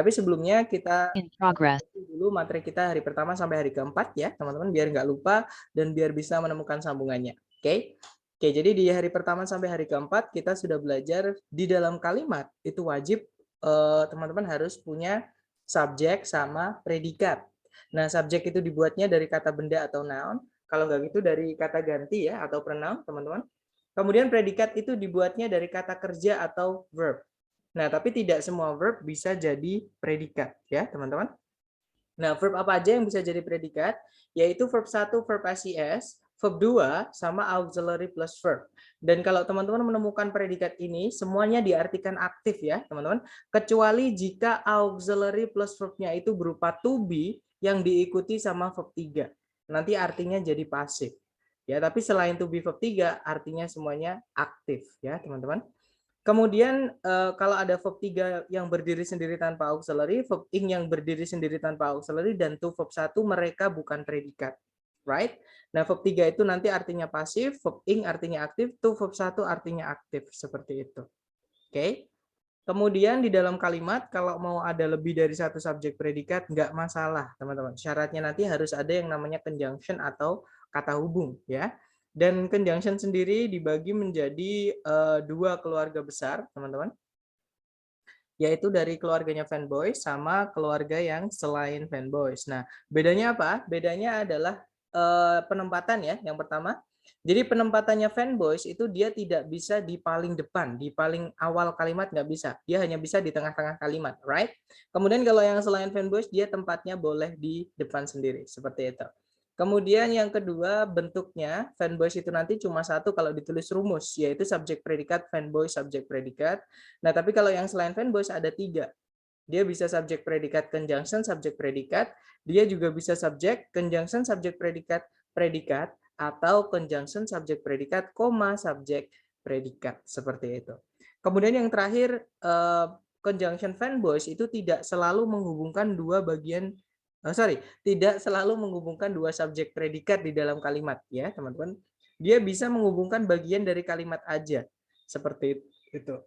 tapi sebelumnya kita In progress. dulu materi kita hari pertama sampai hari keempat ya, teman-teman, biar nggak lupa dan biar bisa menemukan sambungannya. Oke? Oke, jadi di hari pertama sampai hari keempat kita sudah belajar di dalam kalimat itu wajib teman-teman harus punya subjek sama predikat. Nah, subjek itu dibuatnya dari kata benda atau noun. Kalau nggak gitu dari kata ganti ya atau pronoun, teman-teman. Kemudian predikat itu dibuatnya dari kata kerja atau verb. Nah, tapi tidak semua verb bisa jadi predikat ya, teman-teman. Nah, verb apa aja yang bisa jadi predikat? Yaitu verb 1, verb SIS, verb 2, sama auxiliary plus verb. Dan kalau teman-teman menemukan predikat ini, semuanya diartikan aktif ya, teman-teman. Kecuali jika auxiliary plus verb-nya itu berupa to be yang diikuti sama verb 3. Nanti artinya jadi pasif. Ya, tapi selain to be verb 3, artinya semuanya aktif ya, teman-teman. Kemudian kalau ada verb 3 yang berdiri sendiri tanpa auxiliary, verb ing yang berdiri sendiri tanpa auxiliary, dan to verb 1 mereka bukan predikat. Right? Nah, verb 3 itu nanti artinya pasif, verb ing artinya aktif, to verb 1 artinya aktif. Seperti itu. Oke? Kemudian di dalam kalimat, kalau mau ada lebih dari satu subjek predikat, nggak masalah, teman-teman. Syaratnya nanti harus ada yang namanya conjunction atau kata hubung. Ya. Dan conjunction sendiri dibagi menjadi dua keluarga besar, teman-teman. Yaitu dari keluarganya fanboys sama keluarga yang selain fanboys. Nah, bedanya apa? Bedanya adalah penempatan ya, yang pertama. Jadi penempatannya fanboys itu dia tidak bisa di paling depan, di paling awal kalimat nggak bisa. Dia hanya bisa di tengah-tengah kalimat, right? Kemudian kalau yang selain fanboys, dia tempatnya boleh di depan sendiri, seperti itu. Kemudian yang kedua, bentuknya fanboys itu nanti cuma satu kalau ditulis rumus, yaitu subjek predikat, fanboy, subjek predikat. Nah, tapi kalau yang selain fanboys ada tiga. Dia bisa subjek predikat conjunction, subjek predikat. Dia juga bisa subjek conjunction, subjek predikat, predikat, atau conjunction, subjek predikat, koma, subjek predikat. Seperti itu. Kemudian yang terakhir, conjunction fanboys itu tidak selalu menghubungkan dua bagian tidak selalu menghubungkan dua subjek predikat di dalam kalimat ya, teman-teman. Dia bisa menghubungkan bagian dari kalimat aja. Seperti itu.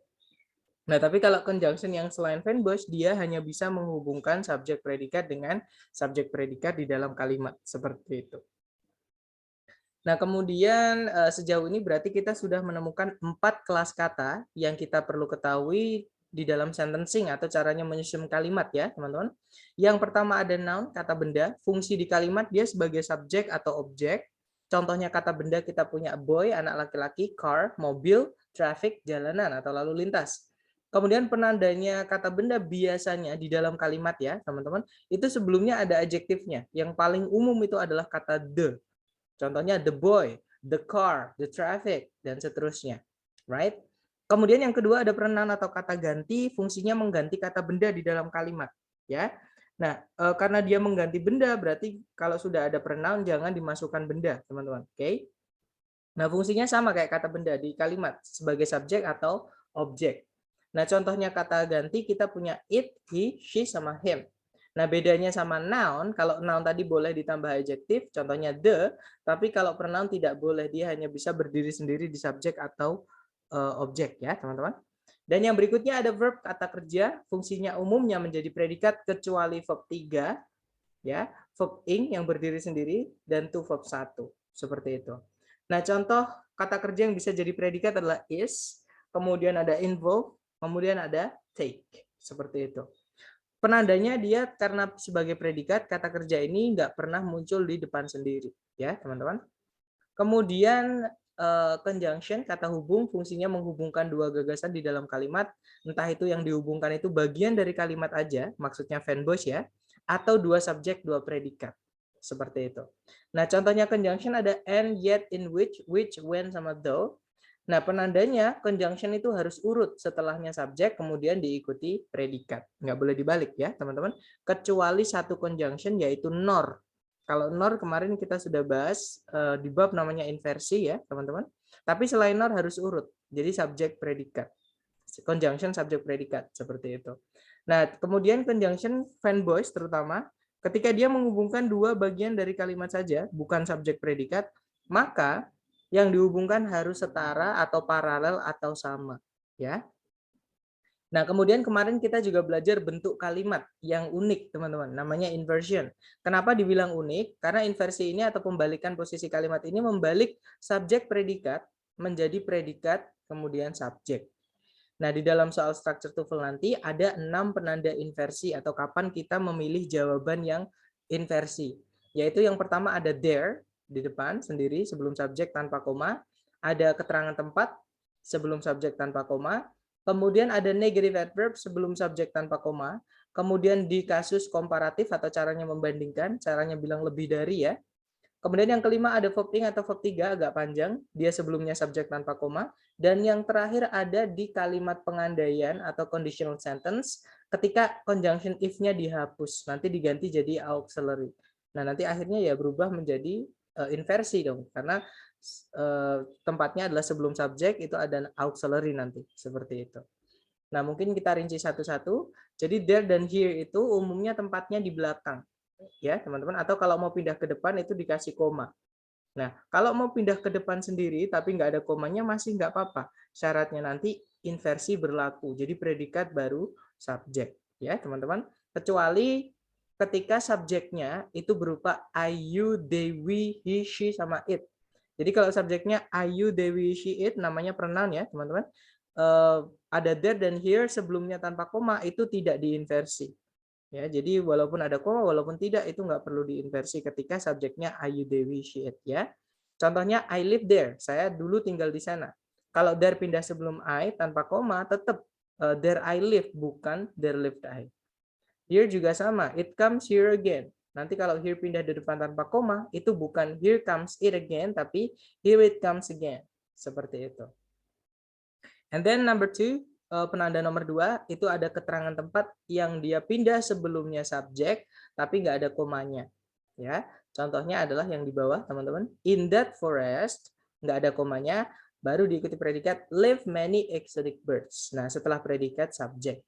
Nah, tapi kalau conjunction yang selain fanboys, dia hanya bisa menghubungkan subjek predikat dengan subjek predikat di dalam kalimat. Seperti itu. Nah, kemudian sejauh ini berarti kita sudah menemukan 4 kelas kata yang kita perlu ketahui di dalam sentencing atau caranya menyusun kalimat ya, teman-teman. Yang pertama ada noun, kata benda. Fungsi di kalimat dia sebagai subjek atau objek. Contohnya kata benda kita punya boy, anak laki-laki, car, mobil, traffic, jalanan atau lalu lintas. Kemudian penandanya kata benda biasanya di dalam kalimat ya, teman-teman. Itu sebelumnya ada adjektifnya. Yang paling umum itu adalah kata the. Contohnya the boy, the car, the traffic, dan seterusnya. Right? Kemudian yang kedua ada pronoun atau kata ganti, fungsinya mengganti kata benda di dalam kalimat. Ya. Nah, karena dia mengganti benda, berarti kalau sudah ada pronoun jangan dimasukkan benda, teman-teman. Oke? Nah, fungsinya sama kayak kata benda di kalimat sebagai subjek atau objek. Nah, contohnya kata ganti kita punya it, he, she, sama him. Nah, bedanya sama noun, kalau noun tadi boleh ditambah adjektif, contohnya the, tapi kalau pronoun tidak boleh, dia hanya bisa berdiri sendiri di subjek atau objek ya, teman-teman. Dan yang berikutnya ada verb kata kerja, fungsinya umumnya menjadi predikat kecuali verb 3, ya, verb ing yang berdiri sendiri, dan to verb 1, seperti itu. Nah, contoh kata kerja yang bisa jadi predikat adalah is, kemudian ada involve, kemudian ada take, seperti itu. Penandanya dia karena sebagai predikat kata kerja ini nggak pernah muncul di depan sendiri, ya teman-teman. Kemudian conjunction kata hubung fungsinya menghubungkan dua gagasan di dalam kalimat, entah itu yang dihubungkan itu bagian dari kalimat aja, maksudnya fanboys ya, atau dua subjek dua predikat, seperti itu. Nah contohnya conjunction ada and, yet, in which, when, sama though. Nah, penandanya conjunction itu harus urut setelahnya subjek, kemudian diikuti predikat. Nggak boleh dibalik ya, teman-teman. Kecuali satu conjunction, yaitu nor. Kalau nor kemarin kita sudah bahas di bab namanya inversi ya, teman-teman. Tapi selain nor harus urut. Jadi subjek predikat. Conjunction subjek predikat, seperti itu. Nah, kemudian conjunction fanboys terutama, ketika dia menghubungkan dua bagian dari kalimat saja, bukan subjek predikat, maka yang dihubungkan harus setara atau paralel atau sama, ya. Nah, kemudian kemarin kita juga belajar bentuk kalimat yang unik, teman-teman. Namanya inversion. Kenapa dibilang unik? Karena inversi ini atau pembalikan posisi kalimat ini membalik subjek predikat menjadi predikat kemudian subjek. Nah, di dalam soal structure TOEFL nanti ada 6 penanda inversi atau kapan kita memilih jawaban yang inversi. Yaitu yang pertama ada there di depan sendiri sebelum subjek tanpa koma, ada keterangan tempat sebelum subjek tanpa koma, kemudian ada negative adverb sebelum subjek tanpa koma, kemudian di kasus komparatif atau caranya membandingkan, caranya bilang lebih dari ya. Kemudian yang kelima ada verb ing atau verb 3 agak panjang, dia sebelumnya subjek tanpa koma. Dan yang terakhir ada di kalimat pengandaian atau conditional sentence ketika conjunction if-nya dihapus, nanti diganti jadi auxiliary. Nah, nanti akhirnya ya berubah menjadi inversi dong, karena tempatnya adalah sebelum subjek itu ada auxiliary nanti, seperti itu. Nah, mungkin kita rinci satu-satu. Jadi there dan here itu umumnya tempatnya di belakang. Ya, teman-teman. Atau kalau mau pindah ke depan itu dikasih koma. Nah, kalau mau pindah ke depan sendiri tapi nggak ada komanya masih nggak apa-apa. Syaratnya nanti inversi berlaku. Jadi predikat baru subjek. Ya, teman-teman. Kecuali ketika subjeknya itu berupa I, you, they, we, he, she, sama it. Jadi kalau subjeknya I, you, they, we, she, it namanya pronoun ya, teman-teman. Ada there dan here sebelumnya tanpa koma itu tidak diinversi. Ya, jadi walaupun ada koma, walaupun tidak, itu nggak perlu diinversi ketika subjeknya I, you, they, we, she, it. Ya. Contohnya, I live there. Saya dulu tinggal di sana. Kalau there pindah sebelum I, tanpa koma, tetap there I live, bukan there lived I. Here juga sama. It comes here again. Nanti kalau here pindah di depan tanpa koma, itu bukan here comes it again, tapi here it comes again. Seperti itu. And then number 2, penanda nomor 2 itu ada keterangan tempat yang dia pindah sebelumnya subjek tapi nggak ada komanya. Ya, contohnya adalah yang di bawah, teman-teman. In that forest, nggak ada komanya, baru diikuti predikat live many exotic birds. Nah, setelah predikat subjek.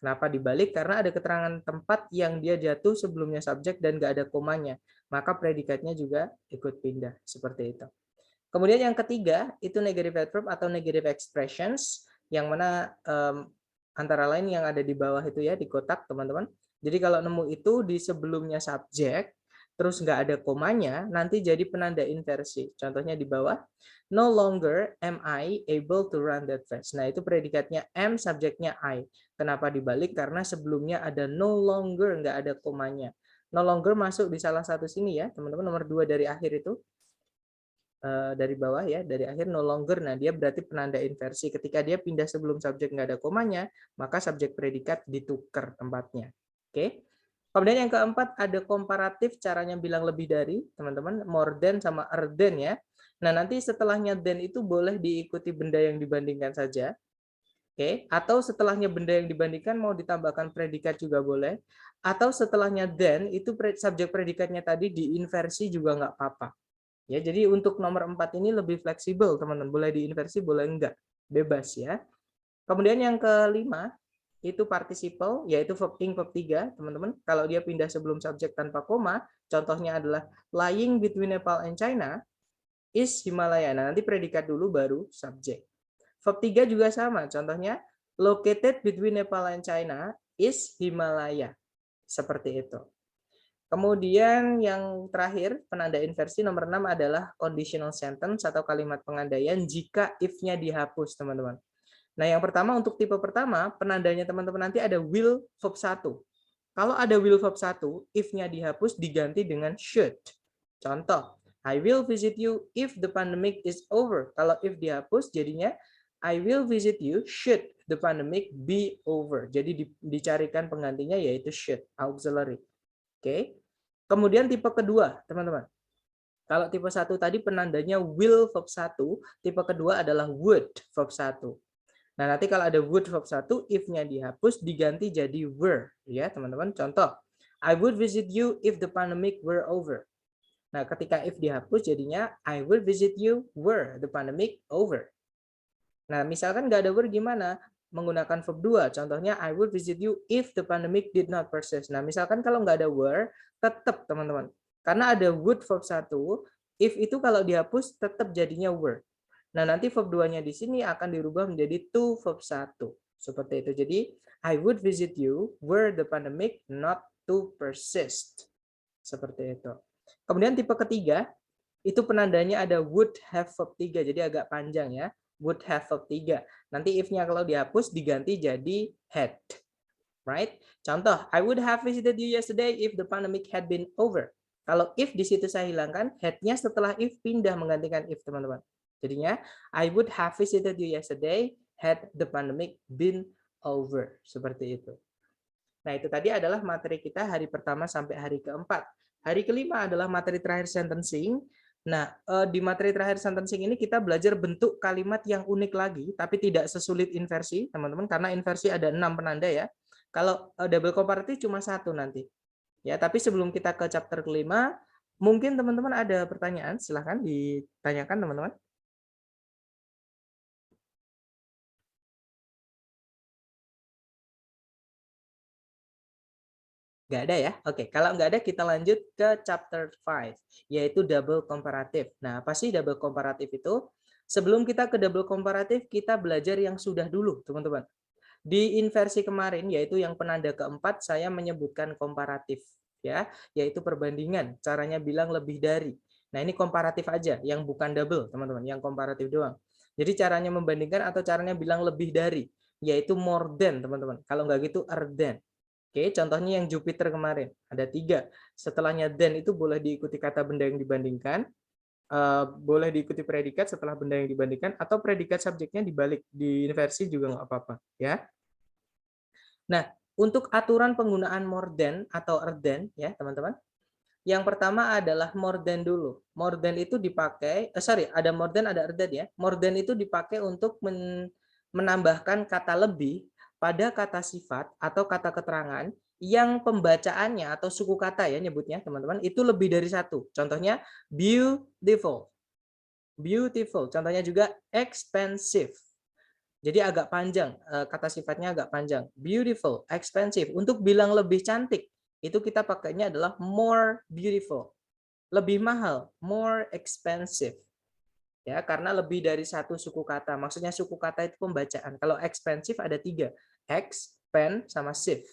Kenapa dibalik? Karena ada keterangan tempat yang dia jatuh sebelumnya subjek dan nggak ada komanya. Maka predikatnya juga ikut pindah. Seperti itu. Kemudian yang ketiga itu negative adverb atau negative expressions yang mana antara lain yang ada di bawah itu ya di kotak teman-teman. Jadi kalau nemu itu di sebelumnya subjek terus nggak ada komanya nanti jadi penanda inversi. Contohnya di bawah no longer am I able to run that fast. Nah itu predikatnya am subjeknya I. Kenapa dibalik? Karena sebelumnya ada no longer nggak ada komanya. No longer masuk di salah satu sini ya teman-teman nomor 2 dari akhir itu. Dari bawah ya, dari akhir no longer. Nah, dia berarti penanda inversi. Ketika dia pindah sebelum subjek nggak ada komanya, maka subjek predikat ditukar tempatnya. Oke. Kemudian yang keempat ada komparatif caranya bilang lebih dari, teman-teman, more than sama other than ya. Nah, nanti setelahnya than itu boleh diikuti benda yang dibandingkan saja. Oke, atau setelahnya benda yang dibandingkan mau ditambahkan predikat juga boleh. Atau setelahnya than itu subjek predikatnya tadi diinversi juga nggak apa-apa. Ya, jadi untuk nomor 4 ini lebih fleksibel, teman-teman. Boleh diinversi, boleh enggak. Bebas ya. Kemudian yang kelima, itu participle, yaitu verb ing, verb 3, teman-teman. Kalau dia pindah sebelum subjek tanpa koma, contohnya adalah lying between Nepal and China is Himalaya. Nah, nanti predikat dulu baru subjek. Verb 3 juga sama, contohnya located between Nepal and China is Himalaya. Seperti itu. Kemudian yang terakhir, penanda inversi nomor 6 adalah conditional sentence atau kalimat pengandaian jika if-nya dihapus, teman-teman. Nah, yang pertama untuk tipe pertama, penandanya teman-teman nanti ada will verb 1. Kalau ada will verb 1, if-nya dihapus diganti dengan should. Contoh, I will visit you if the pandemic is over. Kalau if dihapus jadinya I will visit you should the pandemic be over. Jadi dicarikan penggantinya yaitu should, auxiliary. Oke. Kemudian tipe kedua, teman-teman. Kalau tipe 1 tadi penandanya will verb 1, tipe kedua adalah would verb 1. Nah, nanti kalau ada would verb 1, if-nya dihapus diganti jadi were, ya, teman-teman. Contoh, I would visit you if the pandemic were over. Nah, ketika if dihapus jadinya I would visit you were the pandemic over. Nah, misalkan nggak ada were gimana? Menggunakan verb 2. Contohnya, I would visit you if the pandemic did not persist. Nah, misalkan kalau nggak ada were, tetap teman-teman. Karena ada would verb 1, if itu kalau dihapus tetap jadinya were. Nah, nanti verb 2-nya di sini akan dirubah menjadi to verb 1. Seperti itu. Jadi, I would visit you were the pandemic not to persist. Seperti itu. Kemudian tipe ketiga, itu penandanya ada would have verb 3. Jadi agak panjang ya. Would have verb 3. Nanti if-nya kalau dihapus diganti jadi had. Right? Contoh, I would have visited you yesterday if the pandemic had been over. Kalau if di situ saya hilangkan, had-nya setelah if pindah menggantikan if, teman-teman. Jadinya, I would have visited you yesterday had the pandemic been over. Seperti itu. Nah, itu tadi adalah materi kita hari pertama sampai hari keempat. Hari kelima adalah materi terakhir sentencing. Nah, di materi terakhir sentencing ini kita belajar bentuk kalimat yang unik lagi, tapi tidak sesulit inversi, teman-teman, karena inversi ada 6 penanda ya. Kalau double comparative cuma 1 nanti. Ya, tapi sebelum kita ke chapter kelima, mungkin teman-teman ada pertanyaan, silahkan ditanyakan teman-teman. Nggak ada ya? Oke, kalau nggak ada kita lanjut ke chapter 5, yaitu double comparative. Nah, apa sih double comparative itu? Sebelum kita ke double comparative, kita belajar yang sudah dulu, teman-teman. Di inversi kemarin, yaitu yang penanda keempat, saya menyebutkan komparatif, ya, yaitu perbandingan. Caranya bilang lebih dari. Nah, ini komparatif aja, yang bukan double, teman-teman, yang komparatif doang. Jadi caranya membandingkan atau caranya bilang lebih dari, yaitu more than, teman-teman. Kalau nggak gitu, other than. Oke, contohnya yang Jupiter kemarin, ada 3. Setelahnya than itu boleh diikuti kata benda yang dibandingkan, boleh diikuti predikat setelah benda yang dibandingkan, atau predikat subjeknya dibalik, di inversi juga nggak apa-apa, ya. Nah, untuk aturan penggunaan more than atau other than, ya teman-teman. Yang pertama adalah more than dulu. More than itu dipakai, ada more than, ada other than ya. More than itu dipakai untuk menambahkan kata lebih pada kata sifat atau kata keterangan yang pembacaannya atau suku kata ya nyebutnya teman-teman itu lebih dari 1. Contohnya beautiful. Beautiful. Contohnya juga expensive. Jadi agak panjang, kata sifatnya agak panjang. Beautiful, expensive. Untuk bilang lebih cantik, itu kita pakainya adalah more beautiful. Lebih mahal, more expensive. Ya, karena lebih dari 1 suku kata. Maksudnya suku kata itu pembacaan. Kalau expensive ada 3. Ex, pen, sama sive.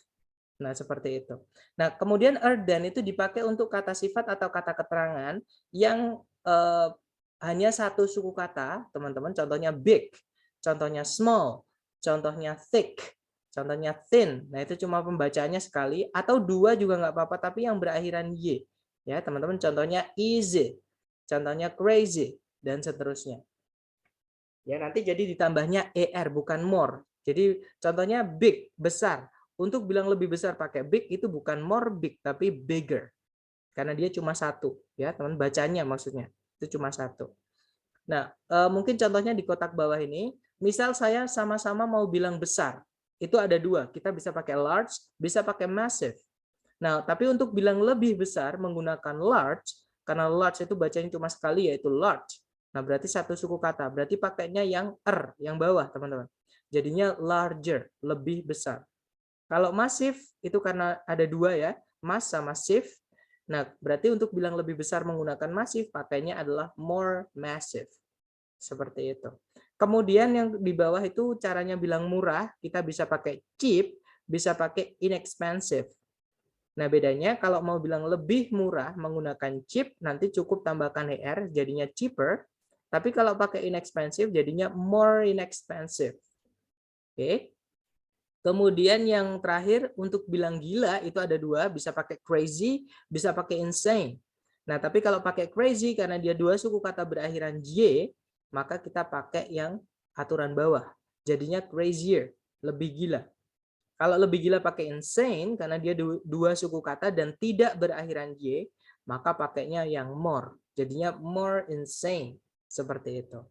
Nah, seperti itu. Nah, kemudian other than itu dipakai untuk kata sifat atau kata keterangan yang hanya 1 suku kata, teman-teman. Contohnya big, contohnya small, contohnya thick, contohnya thin. Nah, itu cuma pembacaannya sekali, atau 2 juga nggak apa-apa, tapi yang berakhiran y. Ya, teman-teman, contohnya easy, contohnya crazy, dan seterusnya. Ya, nanti jadi ditambahnya er, bukan more. Jadi, contohnya big, besar. Untuk bilang lebih besar pakai big, itu bukan more big, tapi bigger. Karena dia cuma 1. Ya, teman, bacanya maksudnya. Itu cuma 1. Nah, mungkin contohnya di kotak bawah ini, misal saya sama-sama mau bilang besar, itu ada 2. Kita bisa pakai large, bisa pakai massive. Nah, tapi untuk bilang lebih besar menggunakan large, karena large itu bacanya cuma sekali, yaitu large. Nah, berarti 1 suku kata. Berarti pakainya yang yang bawah, teman-teman. Jadinya larger, lebih besar. Kalau massive, itu karena ada 2 ya, mass sama sieve. Nah, berarti untuk bilang lebih besar menggunakan massive, pakainya adalah more massive. Seperti itu. Kemudian yang di bawah itu caranya bilang murah, kita bisa pakai cheap, bisa pakai inexpensive. Nah, bedanya kalau mau bilang lebih murah menggunakan cheap, nanti cukup tambahkan er, jadinya cheaper. Tapi kalau pakai inexpensive, jadinya more inexpensive. Oke. Kemudian yang terakhir untuk bilang gila itu ada 2, bisa pakai crazy, bisa pakai insane. Nah, tapi kalau pakai crazy karena dia 2 suku kata berakhiran y, maka kita pakai yang aturan bawah. Jadinya crazier, lebih gila. Kalau lebih gila pakai insane karena dia 2 suku kata dan tidak berakhiran y, maka pakainya yang more. Jadinya more insane. Seperti itu.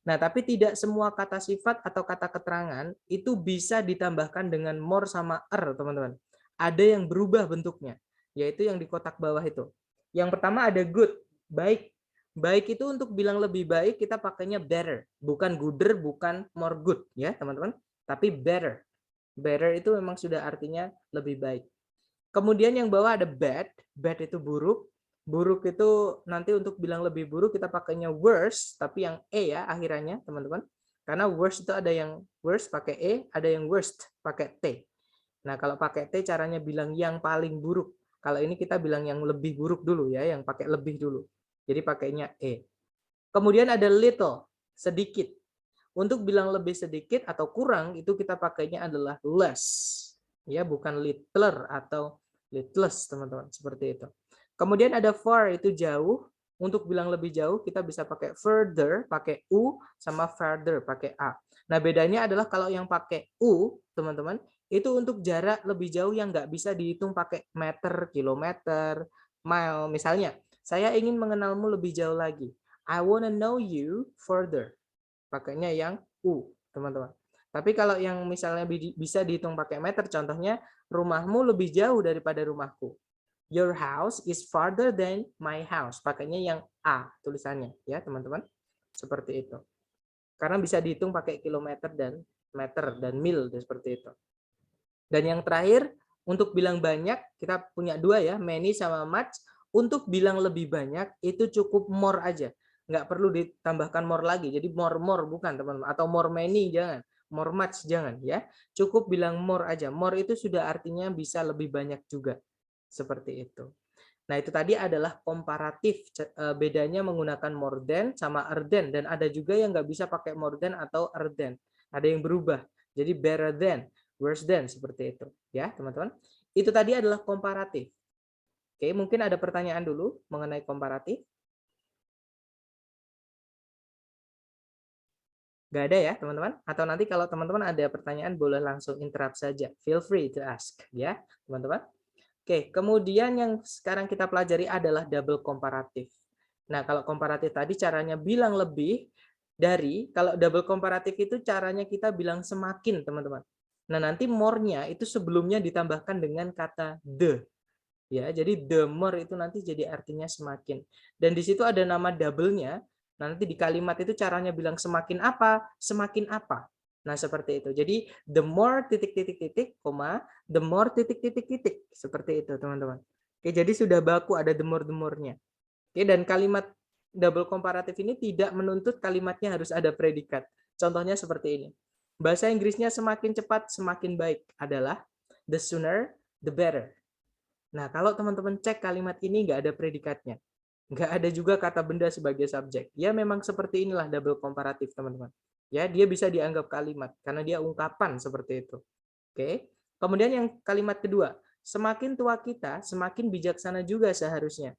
Nah, tapi tidak semua kata sifat atau kata keterangan itu bisa ditambahkan dengan more sama teman-teman. Ada yang berubah bentuknya, yaitu yang di kotak bawah itu. Yang pertama ada good, baik. Baik itu untuk bilang lebih baik kita pakainya better, bukan gooder, bukan more good ya, teman-teman, tapi better. Better itu memang sudah artinya lebih baik. Kemudian yang bawah ada bad, bad itu buruk. Buruk itu nanti untuk bilang lebih buruk kita pakainya worse, tapi yang ya akhirannya teman-teman. Karena worst itu ada yang worst pakai E, ada yang worst pakai T. Nah, kalau pakai T caranya bilang yang paling buruk. Kalau ini kita bilang yang lebih buruk dulu ya, yang pakai lebih dulu. Jadi pakainya E. Kemudian ada little, sedikit. Untuk bilang lebih sedikit atau kurang itu kita pakainya adalah less. Ya, bukan littler atau littlest, teman-teman. Seperti itu. Kemudian ada far, itu jauh. Untuk bilang lebih jauh kita bisa pakai further, pakai U, sama farther, pakai A. Nah, bedanya adalah kalau yang pakai U, teman-teman, itu untuk jarak lebih jauh yang nggak bisa dihitung pakai meter, kilometer, mile. Misalnya, saya ingin mengenalmu lebih jauh lagi. I wanna know you further. Pakainya yang U, teman-teman. Tapi kalau yang misalnya bisa dihitung pakai meter, contohnya rumahmu lebih jauh daripada rumahku. Your house is farther than my house. Pakainya yang A tulisannya, ya teman-teman. Seperti itu. Karena bisa dihitung pakai kilometer dan meter dan mil, seperti itu. Dan yang terakhir, untuk bilang banyak, kita punya dua ya, many sama much. Untuk bilang lebih banyak, itu cukup more aja. Nggak perlu ditambahkan more lagi. Jadi more bukan teman-teman. Atau more many, jangan. More much, jangan ya. Cukup bilang more aja. More itu sudah artinya bisa lebih banyak juga. Seperti itu. Nah, itu tadi adalah komparatif. Bedanya menggunakan more than sama other than. Dan ada juga yang nggak bisa pakai more than atau other than. Ada yang berubah. Jadi better than, worse than, seperti itu. Ya, teman-teman. Itu tadi adalah komparatif. Oke, mungkin ada pertanyaan dulu mengenai komparatif. Nggak ada ya, teman-teman? Atau nanti kalau teman-teman ada pertanyaan, boleh langsung interrupt saja. Feel free to ask. Ya, teman-teman. Oke, kemudian yang sekarang kita pelajari adalah double komparatif. Nah, kalau komparatif tadi caranya bilang lebih dari, kalau double komparatif itu caranya kita bilang semakin, teman-teman. Nah, nanti more-nya itu sebelumnya ditambahkan dengan kata the. Ya, jadi the more itu nanti jadi artinya semakin. Dan di situ ada nama double-nya. Nanti di kalimat itu caranya bilang semakin apa, semakin apa. Nah, seperti itu. Jadi the more titik-titik-titik, the more titik-titik-titik. Seperti itu, teman-teman. Oke, jadi sudah baku ada the more-nya. Oke, dan kalimat double komparatif ini tidak menuntut kalimatnya harus ada predikat. Contohnya seperti ini. Bahasa Inggrisnya semakin cepat, semakin baik adalah the sooner, the better. Nah, kalau teman-teman cek kalimat ini nggak ada predikatnya. Nggak ada juga kata benda sebagai subjek. Ya memang seperti inilah double komparatif, teman-teman. Ya, dia bisa dianggap kalimat karena dia ungkapan seperti itu. Oke. Kemudian yang kalimat kedua, semakin tua kita, semakin bijaksana juga seharusnya.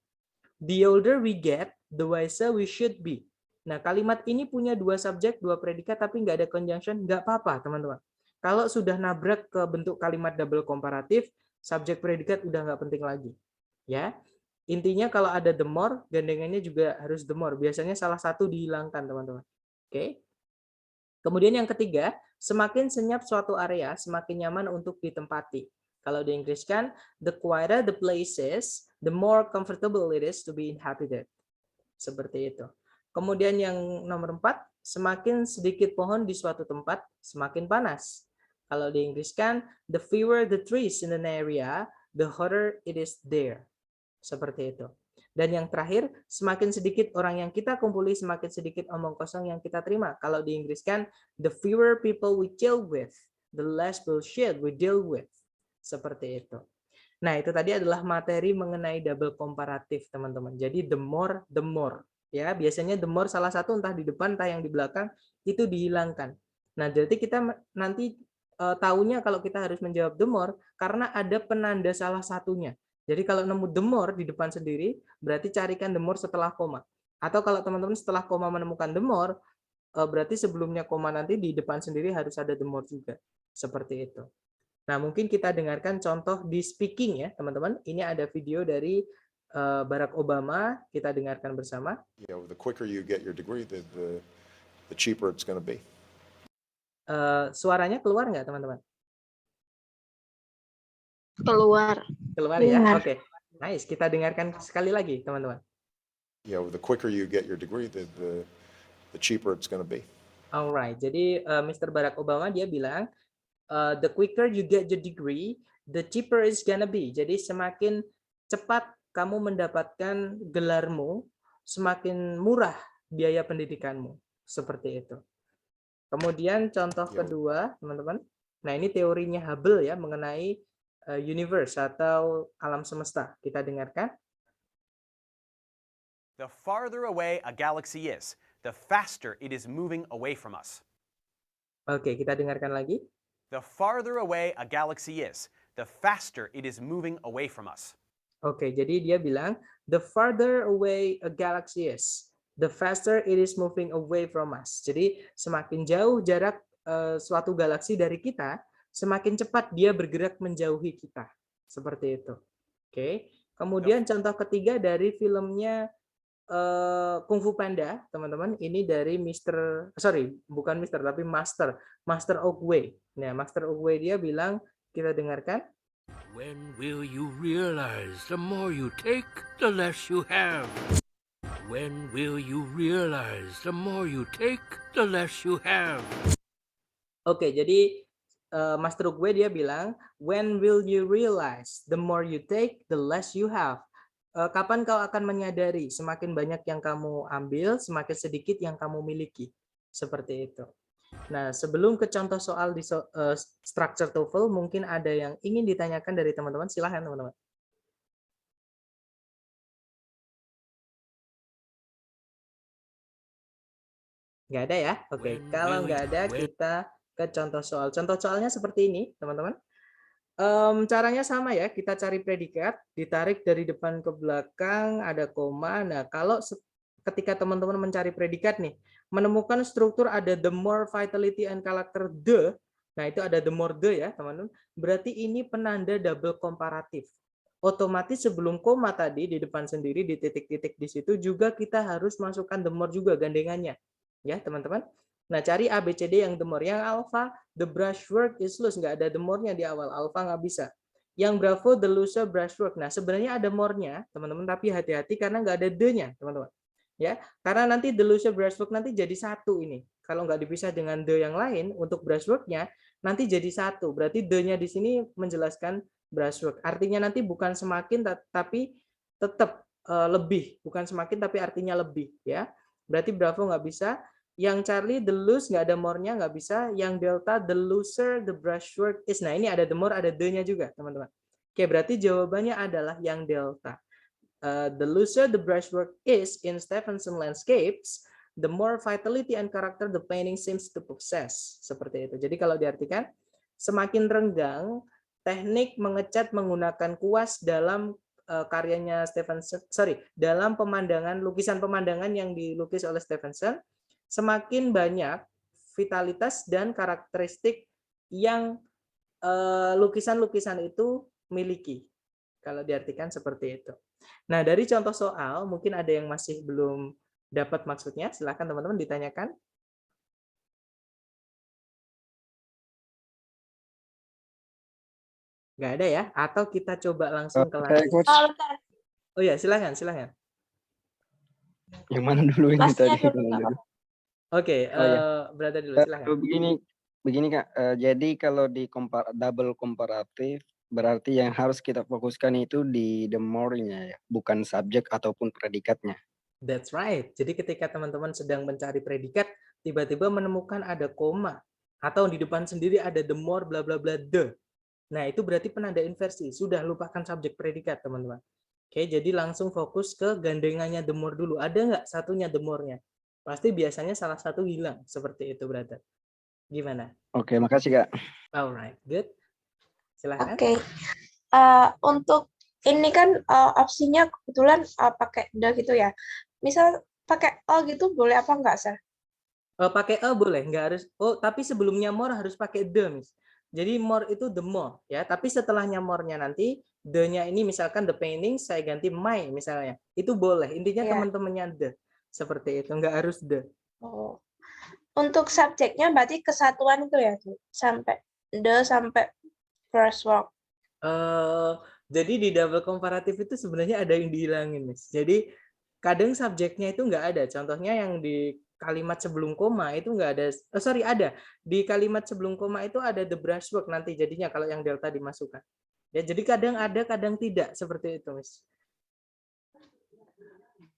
The older we get, the wiser we should be. Nah, kalimat ini punya dua subjek, dua predikat, tapi nggak ada conjunction, nggak apa-apa, teman-teman. Kalau sudah nabrak ke bentuk kalimat double komparatif, subjek predikat udah nggak penting lagi. Ya, intinya kalau ada the more, gandengannya juga harus the more. Biasanya salah satu dihilangkan, teman-teman. Oke. Kemudian yang ketiga, semakin senyap suatu area, semakin nyaman untuk ditempati. Kalau di Inggris kan, the quieter the place is, the more comfortable it is to be inhabited. Seperti itu. Kemudian yang nomor 4, semakin sedikit pohon di suatu tempat, semakin panas. Kalau di Inggris kan, the fewer the trees in an area, the hotter it is there. Seperti itu. Dan yang terakhir, semakin sedikit orang yang kita kumpuli, semakin sedikit omong kosong yang kita terima. Kalau di Inggris kan, the fewer people we chill with, the less bullshit we deal with. Seperti itu. Nah, itu tadi adalah materi mengenai double komparatif, teman-teman. Jadi the more, the more. Ya, biasanya the more salah satu entah di depan, entah yang di belakang, itu dihilangkan. Nah, jadi kita nanti tahunya kalau kita harus menjawab the more, karena ada penanda salah satunya. Jadi kalau nemu the more di depan sendiri, berarti carikan the more setelah koma. Atau kalau teman-teman setelah koma menemukan the more, berarti sebelumnya koma nanti di depan sendiri harus ada the more juga. Seperti itu. Nah, mungkin kita dengarkan contoh di speaking ya, teman-teman. Ini ada video dari Barack Obama, kita dengarkan bersama. The quicker you get your degree, the cheaper it's going to be. Suaranya keluar nggak, teman-teman? Keluar. Keluar ya? Oke. Nice. Kita dengarkan sekali lagi, teman-teman. The quicker you get your degree, the cheaper it's going to be. Alright. Jadi Mr. Barack Obama dia bilang, the quicker you get your degree, the cheaper it's gonna be. Jadi semakin cepat kamu mendapatkan gelarmu, semakin murah biaya pendidikanmu. Seperti itu. Kemudian contoh Yeah. kedua, teman-teman. Nah, ini teorinya Hubble ya mengenai universe atau alam semesta. Kita dengarkan. The farther away a galaxy is, the faster it is moving away from us. Oke, kita dengarkan lagi. The farther away a galaxy is, the faster it is moving away from us. Oke, jadi dia bilang, the farther away a galaxy is, the faster it is moving away from us. Jadi semakin jauh jarak suatu galaksi dari kita, semakin cepat dia bergerak menjauhi kita. Seperti itu. Oke. Kemudian contoh ketiga dari filmnya Kung Fu Panda, teman-teman. Ini dari bukan Master Oogway. Nah, Master Oogway dia bilang, kita dengarkan. When will you realize the more you take, the less you have? When will you realize the more you take, the less you have? Oke, jadi Master Oogway dia bilang, when will you realize the more you take, the less you have? Kapan kau akan menyadari semakin banyak yang kamu ambil, semakin sedikit yang kamu miliki. Seperti itu. Nah, sebelum ke contoh soal di structure TOEFL, mungkin ada yang ingin ditanyakan dari teman-teman. Silahkan, teman-teman. Nggak ada ya? Oke, kalau nggak ada, kita ke contoh soal. Contoh soalnya seperti ini, teman-teman. Caranya sama ya, kita cari predikat, ditarik dari depan ke belakang, ada koma. Nah, kalau ketika teman-teman mencari predikat nih, menemukan struktur ada the more, vitality, and character the, nah itu ada the more the ya teman-teman, berarti ini penanda double komparatif. Otomatis sebelum koma tadi di depan sendiri, di titik-titik di situ juga kita harus masukkan the more juga gandengannya. Ya teman-teman. Nah, cari ABCD yang the more. Yang alpha, the brushwork is loose. Nggak ada the more-nya di awal. Alpha nggak bisa. Yang bravo, the looser brushwork. Nah, sebenarnya ada more-nya, teman-teman. Tapi hati-hati karena nggak ada the-nya, teman-teman. Ya, karena nanti the looser brushwork nanti jadi satu ini. Kalau nggak dipisah dengan the yang lain, untuk brushwork-nya nanti jadi satu. Berarti the-nya di sini menjelaskan brushwork. Artinya nanti bukan semakin, tapi tetap lebih. Bukan semakin, tapi artinya lebih. Ya, berarti bravo nggak bisa. Yang Charlie, the loose, nggak ada more-nya, nggak bisa. Yang Delta, the looser, the brushwork is. Nah, ini ada the more, ada the-nya juga, teman-teman. Oke, berarti jawabannya adalah yang Delta. The looser the brushwork is in Stephenson landscapes, the more vitality and character the painting seems to possess. Seperti itu. Jadi kalau diartikan, semakin renggang, teknik mengecat menggunakan kuas dalam karyanya Stephenson, dalam lukisan pemandangan yang dilukis oleh Stephenson, semakin banyak vitalitas dan karakteristik yang lukisan-lukisan itu miliki. Kalau diartikan seperti itu. Nah, dari contoh soal, mungkin ada yang masih belum dapat maksudnya. Silakan teman-teman ditanyakan. Nggak ada ya? Atau kita coba langsung ke Saya lanjut. coach, Oh ya, silakan. yang mana dulu ini Kelasnya tadi? dulu, Kak. Oke, Oh, ya. berada dulu, silakan. Begini Kak, jadi kalau di double komparatif, berarti yang harus kita fokuskan itu di the more-nya ya, bukan subjek ataupun predikatnya. That's right. Jadi ketika teman-teman sedang mencari predikat, tiba-tiba menemukan ada koma, atau di depan sendiri ada the more, bla bla bla, the. Nah, itu berarti penanda inversi. Sudah lupakan subjek predikat, teman-teman. Oke, jadi langsung fokus ke gandengannya the more dulu. Ada nggak satunya the more-nya? Pasti biasanya salah satu hilang. Seperti itu, brother. Gimana? Oke, makasih Kak. Alright, good. Silahkan. Oke. Untuk ini kan opsinya kebetulan pakai the gitu ya. Misal pakai gitu boleh apa enggak, Sir? Pakai boleh, nggak harus. Oh, tapi sebelumnya more harus pakai the, Miss. Jadi more itu the more, ya. Tapi setelahnya more-nya nanti, the-nya ini misalkan the painting, saya ganti my misalnya. Itu boleh. Intinya teman-temannya the. Seperti itu, nggak harus the. Oh. Untuk subjeknya berarti kesatuan itu ya, sampai the sampai brushwork. Jadi di double komparatif itu sebenarnya ada yang dihilangin, Miss. Jadi kadang subjeknya itu nggak ada. Contohnya yang di kalimat sebelum koma itu nggak ada. Ada. Di kalimat sebelum koma itu ada the brushwork nanti jadinya kalau yang delta dimasukkan. Ya, jadi kadang ada, kadang tidak. Seperti itu, Miss.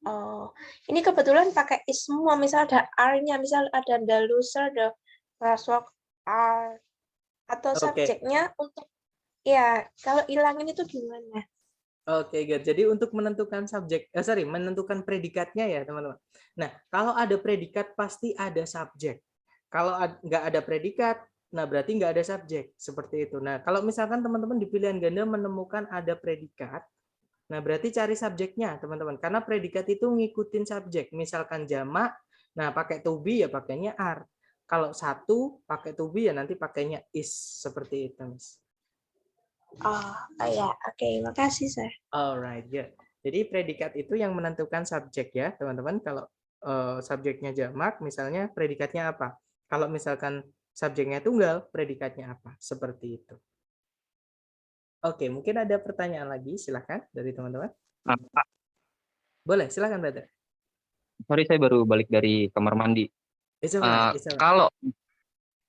Oh, ini kebetulan pakai is semua. Misal ada R-nya, misal ada the loser, the classwork are atau Oke. subjeknya untuk ya kalau ilangin itu gimana? Oke, good. Jadi untuk menentukan menentukan predikatnya ya, teman-teman. Nah, kalau ada predikat pasti ada subjek. Kalau nggak ada predikat, nah berarti nggak ada subjek. Seperti itu. Nah, kalau misalkan teman-teman di pilihan ganda menemukan ada predikat, nah berarti cari subjeknya, teman-teman. Karena predikat itu ngikutin subjek. Misalkan jamak, nah pakai to be ya pakainya are. Kalau satu pakai to be ya nanti pakainya is. Seperti itu, Miss. Oh ya, oke, makasih Sir. Alright, good. Jadi predikat itu yang menentukan subjek ya, teman-teman. Kalau subjeknya jamak, misalnya predikatnya apa? Kalau misalkan subjeknya tunggal, predikatnya apa? Seperti itu. Oke, mungkin ada pertanyaan lagi, silakan dari teman-teman. Pak, Boleh, silakan, brother. sorry saya baru balik dari kamar mandi. It's alright, it's alright. Kalau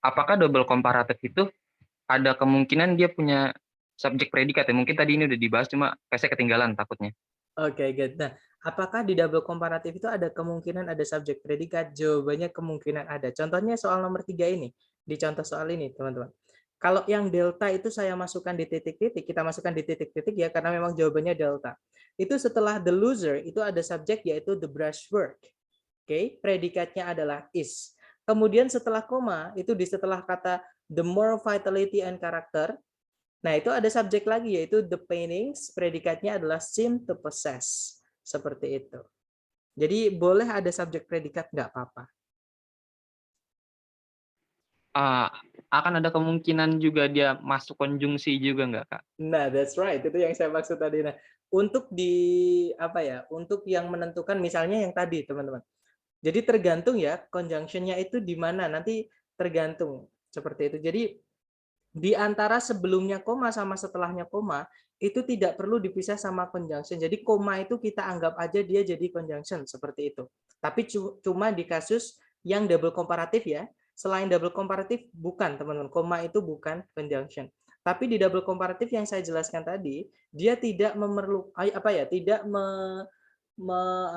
apakah double komparatif itu ada kemungkinan dia punya subjek predikat ya? Mungkin tadi ini udah dibahas cuma saya ketinggalan takutnya. Oke, good. Nah, apakah di double komparatif itu ada kemungkinan ada subjek predikat? Jawabannya kemungkinan ada. Contohnya soal nomor 3 ini. Di contoh soal ini, teman-teman. Kalau yang delta itu saya masukkan di titik-titik, kita masukkan di titik-titik ya, karena memang jawabannya delta. Itu setelah the loser, itu ada subjek yaitu the brushwork. Oke, predikatnya adalah is. Kemudian setelah koma, itu di setelah kata the more vitality and character, nah, itu ada subjek lagi, yaitu the paintings, predikatnya adalah seem to possess. Seperti itu. Jadi, boleh ada subjek predikat, nggak apa-apa. Akan ada kemungkinan juga dia masuk konjungsi juga nggak, Kak? Nah, that's right. Itu yang saya maksud tadi. Nah, untuk untuk yang menentukan, misalnya yang tadi, teman-teman. Jadi, tergantung ya, conjunction-nya itu di mana, nanti tergantung. Seperti itu. Jadi, di antara sebelumnya koma sama setelahnya koma, itu tidak perlu dipisah sama conjunction. Jadi koma itu kita anggap aja dia jadi conjunction, seperti itu. Tapi cuma di kasus yang double komparatif ya. Selain double komparatif, bukan teman-teman. Koma itu bukan conjunction. Tapi di double komparatif yang saya jelaskan tadi, dia tidak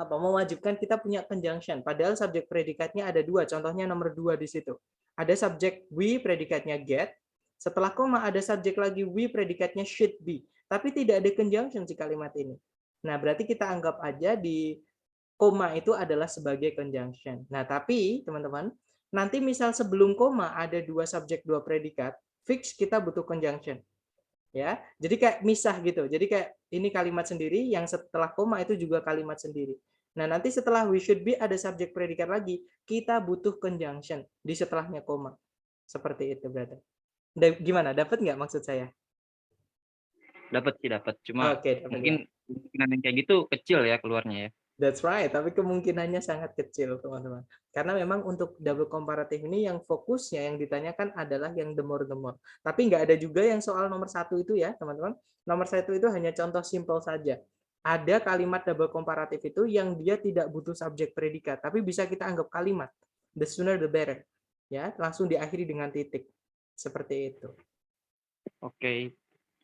mewajibkan kita punya conjunction. Padahal subjek predikatnya ada 2. Contohnya nomor 2 di situ. Ada subjek we, predikatnya get. Setelah koma ada subjek lagi we, predikatnya should be. Tapi tidak ada conjunction si kalimat ini. Nah, berarti kita anggap aja di koma itu adalah sebagai conjunction. Nah, tapi teman-teman, nanti misal sebelum koma ada 2 subjek 2 predikat, fix kita butuh conjunction. Ya. Jadi kayak misah gitu. Jadi kayak ini kalimat sendiri, yang setelah koma itu juga kalimat sendiri. Nah, nanti setelah we should be ada subjek predikat lagi, kita butuh conjunction di setelahnya koma. Seperti itu, brother. Gimana? Dapat nggak maksud saya? Dapat sih, dapat. Cuma mungkin ya. kemungkinan yang kayak gitu kecil ya keluarnya ya. That's right, tapi kemungkinannya sangat kecil, teman-teman. Karena memang untuk double komparatif ini yang fokusnya yang ditanyakan adalah yang the more. Tapi nggak ada juga yang soal nomor 1 itu ya, teman-teman. Nomor 1 itu hanya contoh simple saja. Ada kalimat double komparatif itu yang dia tidak butuh subjek predikat, tapi bisa kita anggap kalimat. The sooner the better. Ya, langsung diakhiri dengan titik. Seperti itu. Oke.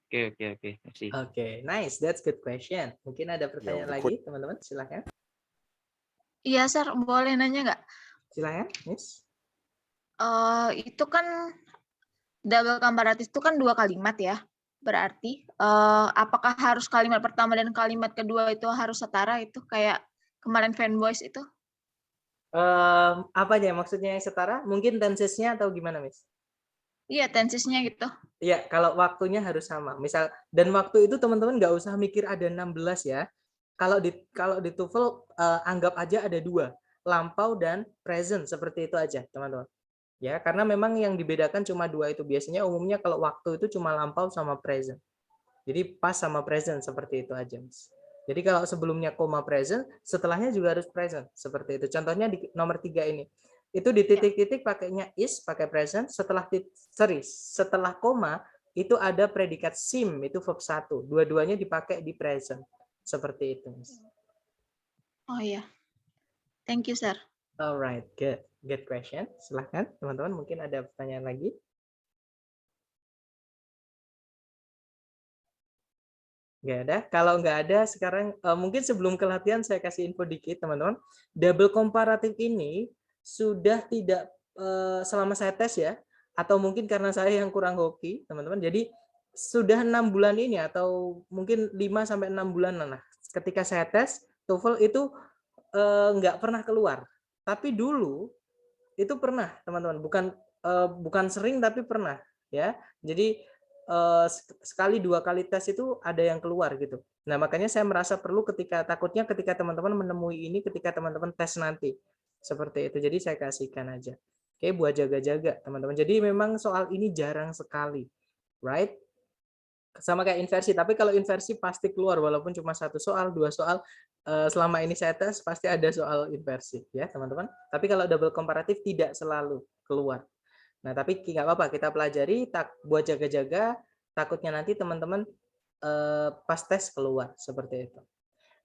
Oke, nice. That's good question. Mungkin ada pertanyaan lagi, teman-teman. Silakan. Iya, Sir. Boleh nanya nggak? Silakan, Miss. Itu kan double komparatif itu kan 2 kalimat ya. Berarti apakah harus kalimat pertama dan kalimat kedua itu harus setara, itu kayak kemarin fanboys itu? Apa aja maksudnya yang setara? Mungkin tensesnya atau gimana, Miss? Iya, tensesnya gitu. Iya, kalau waktunya harus sama. Misal, dan waktu itu teman-teman nggak usah mikir ada 16 ya. Kalau di TOEFL anggap aja ada 2, lampau dan present, seperti itu aja, teman-teman. Ya, karena memang yang dibedakan cuma 2 itu. Biasanya umumnya kalau waktu itu cuma lampau sama present. Jadi pas sama present, seperti itu aja, Miss. Jadi kalau sebelumnya koma present, setelahnya juga harus present, seperti itu. Contohnya di nomor 3 ini. Itu di titik-titik pakainya is, pakai present. Setelah koma, itu ada predikat seem, itu verb 1. Dua-duanya dipakai di present. Seperti itu, Miss. Oh iya. Thank you, Sir. Alright, good. Good question. Silahkan, teman-teman. Mungkin ada pertanyaan lagi. Nggak ada. Kalau nggak ada, sekarang mungkin sebelum ke latihan saya kasih info dikit, teman-teman. Double komparatif ini sudah tidak selama saya tes ya, atau mungkin karena saya yang kurang hoki, teman-teman. Jadi sudah 6 bulan ini atau mungkin 5 sampai 6 bulan lah. Ketika saya tes TOEFL itu nggak pernah keluar. Tapi dulu itu pernah, teman-teman. Bukan sering tapi pernah ya. Jadi sekali 2 kali tes itu ada yang keluar gitu. Nah, makanya saya merasa perlu takutnya ketika teman-teman menemui ini ketika teman-teman tes nanti. Seperti itu. Jadi saya kasihkan aja. Oke, buat jaga-jaga, teman-teman. Jadi memang soal ini jarang sekali. Right? Sama kayak inversi, tapi kalau inversi pasti keluar walaupun cuma 1 soal, 2 soal. Selama ini saya tes pasti ada soal inversi ya, teman-teman. Tapi kalau double komparatif tidak selalu keluar. Nah, tapi nggak apa-apa, kita pelajari buat jaga-jaga, takutnya nanti teman-teman pas tes keluar seperti itu.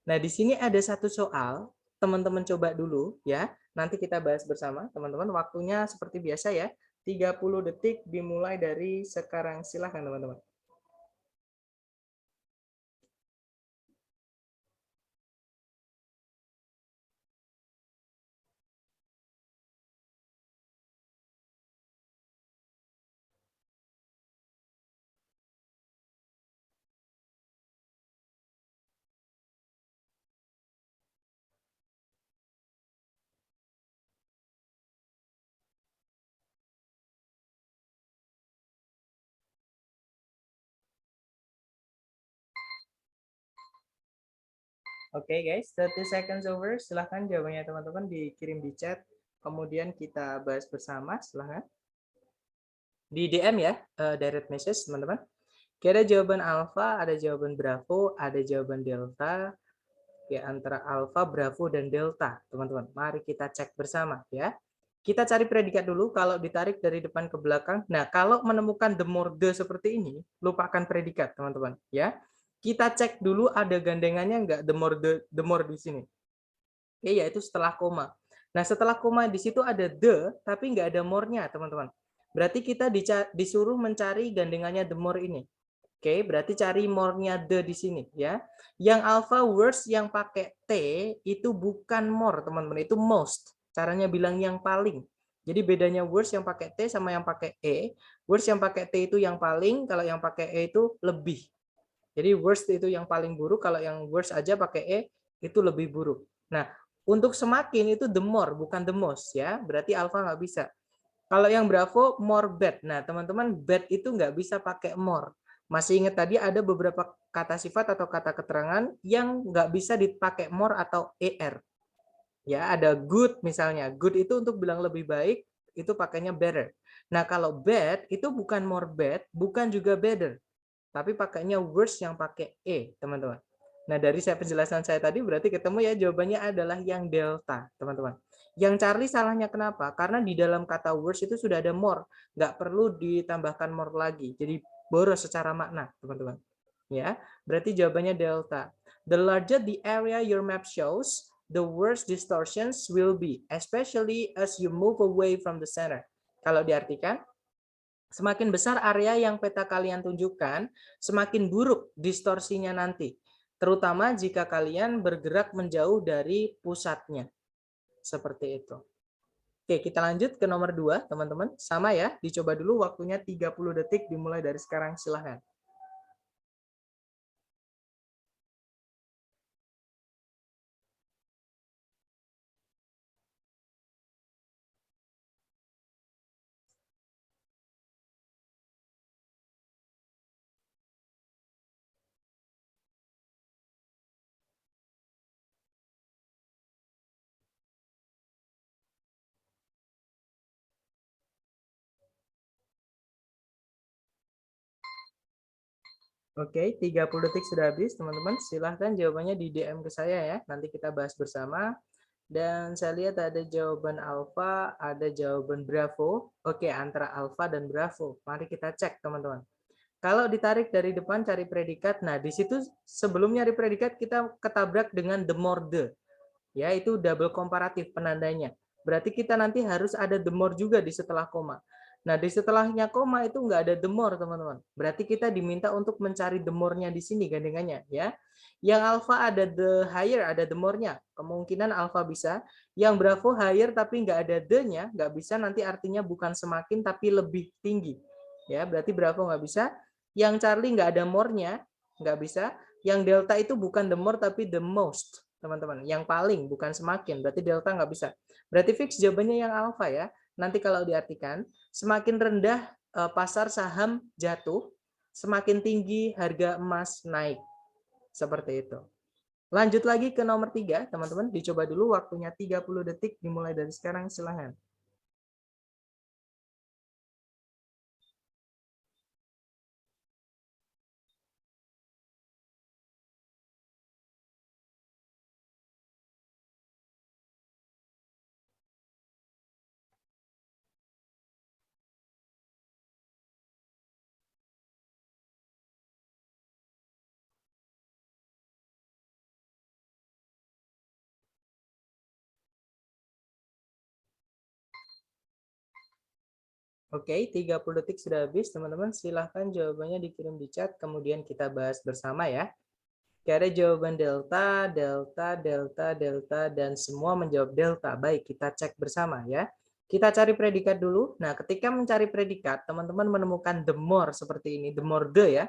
Nah, di sini ada 1 soal, teman-teman coba dulu ya. Nanti kita bahas bersama, teman-teman. Waktunya seperti biasa ya, 30 detik dimulai dari sekarang. Silahkan, teman-teman. Oke guys, 30 seconds over. Silahkan jawabannya teman-teman dikirim di chat. Kemudian kita bahas bersama. Silahkan. Di DM ya, direct message teman-teman. Ada jawaban alfa, ada jawaban bravo, ada jawaban delta. Ya, antara alfa, bravo, dan delta. Teman-teman, mari kita cek bersama ya. Kita cari predikat dulu. Kalau ditarik dari depan ke belakang. Nah, kalau menemukan the more the seperti ini, lupakan predikat teman-teman ya. Kita cek dulu ada gandengannya enggak the more di sini. Oke, yaitu setelah koma. Nah, setelah koma di situ ada the tapi enggak ada more-nya, teman-teman. Berarti kita disuruh mencari gandengannya the more ini. Oke, berarti cari more-nya the di sini ya. Yang alpha words yang pakai T itu bukan more, teman-teman, itu most. Caranya bilang yang paling. Jadi bedanya words yang pakai T sama yang pakai E. Words yang pakai T itu yang paling, kalau yang pakai E itu lebih. Jadi worst itu yang paling buruk, kalau yang worst aja pakai E itu lebih buruk. Nah, untuk semakin itu the more, bukan the most ya. Berarti alpha nggak bisa. Kalau yang bravo, more bad. Nah, teman-teman, bad itu nggak bisa pakai more. Masih ingat tadi ada beberapa kata sifat atau kata keterangan yang nggak bisa dipakai more atau er. Ya, ada good misalnya. Good itu untuk bilang lebih baik, itu pakainya better. Nah, kalau bad itu bukan more bad, bukan juga better. Tapi pakainya worse yang pakai E, teman-teman. Nah, dari penjelasan saya tadi berarti ketemu ya jawabannya adalah yang delta, teman-teman. Yang Charlie salahnya kenapa? Karena di dalam kata worse itu sudah ada more. Nggak perlu ditambahkan more lagi. Jadi boros secara makna, teman-teman. Ya, berarti jawabannya delta. The larger the area your map shows, the worse distortions will be, especially as you move away from the center. Kalau diartikan, semakin besar area yang peta kalian tunjukkan, semakin buruk distorsinya nanti. Terutama jika kalian bergerak menjauh dari pusatnya. Seperti itu. Oke, kita lanjut ke nomor 2, teman-teman. Sama ya, dicoba dulu waktunya 30 detik dimulai dari sekarang, silahkan. Oke, 30 detik sudah habis, teman-teman. Silahkan jawabannya di DM ke saya ya. Nanti kita bahas bersama. Dan saya lihat ada jawaban alfa, ada jawaban bravo. Oke, antara alfa dan bravo. Mari kita cek, teman-teman. Kalau ditarik dari depan cari predikat, nah di situ sebelum nyari predikat kita ketabrak dengan the more the. Ya, itu double komparatif penandanya. Berarti kita nanti harus ada the more juga di setelah koma. Nah, di setelahnya koma itu nggak ada the more, teman-teman. Berarti kita diminta untuk mencari the more-nya di sini gandengannya, ya. Yang alpha ada the higher, ada the more-nya. Kemungkinan alpha bisa. Yang bravo higher tapi nggak ada the-nya, nggak bisa, nanti artinya bukan semakin tapi lebih tinggi. Ya, berarti bravo nggak bisa. Yang Charlie nggak ada more-nya, nggak bisa. Yang delta itu bukan the more tapi the most, teman-teman. Yang paling, bukan semakin. Berarti delta nggak bisa. Berarti fix jawabannya yang alpha ya. Nanti kalau diartikan, semakin rendah pasar saham jatuh, semakin tinggi harga emas naik. Seperti itu. Lanjut lagi ke nomor 3, teman-teman. Dicoba dulu waktunya 30 detik dimulai dari sekarang, silahkan. Oke, 30 detik sudah habis, teman-teman. Silahkan jawabannya dikirim di chat, kemudian kita bahas bersama ya. Ada jawaban delta, delta, delta, delta, dan semua menjawab delta. Baik, kita cek bersama ya. Kita cari predikat dulu. Nah, ketika mencari predikat, teman-teman menemukan the more seperti ini, the more the ya.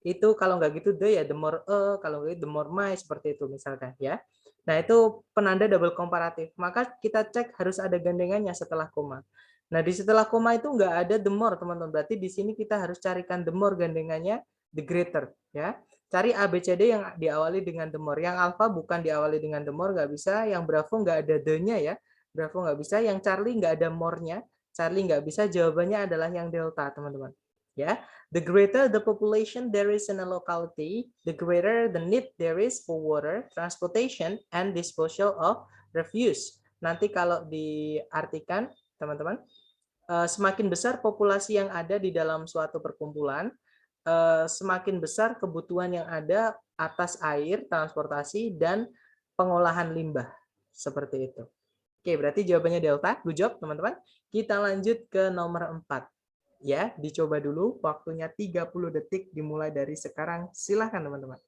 Itu kalau nggak gitu the ya, the more kalau nggak gitu the more my, seperti itu misalkan ya. Nah, itu penanda double komparatif. Maka kita cek harus ada gandengannya setelah koma. Nah, di setelah koma itu nggak ada the more, teman-teman. Berarti di sini kita harus carikan the more gandengannya the greater ya. Cari ABCD yang diawali dengan the more. Yang alpha bukan diawali dengan the more, nggak bisa. Yang bravo nggak ada the-nya ya. Bravo nggak bisa. Yang Charlie nggak ada more-nya. Charlie nggak bisa. Jawabannya adalah yang delta, teman-teman. Ya, the greater the population there is in a locality, the greater the need there is for water, transportation, and disposal of refuse. Nanti kalau diartikan, teman-teman, semakin besar populasi yang ada di dalam suatu perkumpulan, semakin besar kebutuhan yang ada atas air, transportasi, dan pengolahan limbah. Seperti itu. Oke, berarti jawabannya delta. Good job, teman-teman. Kita lanjut ke nomor 4. Ya, dicoba dulu. Waktunya 30 detik dimulai dari sekarang. Silahkan, teman-teman.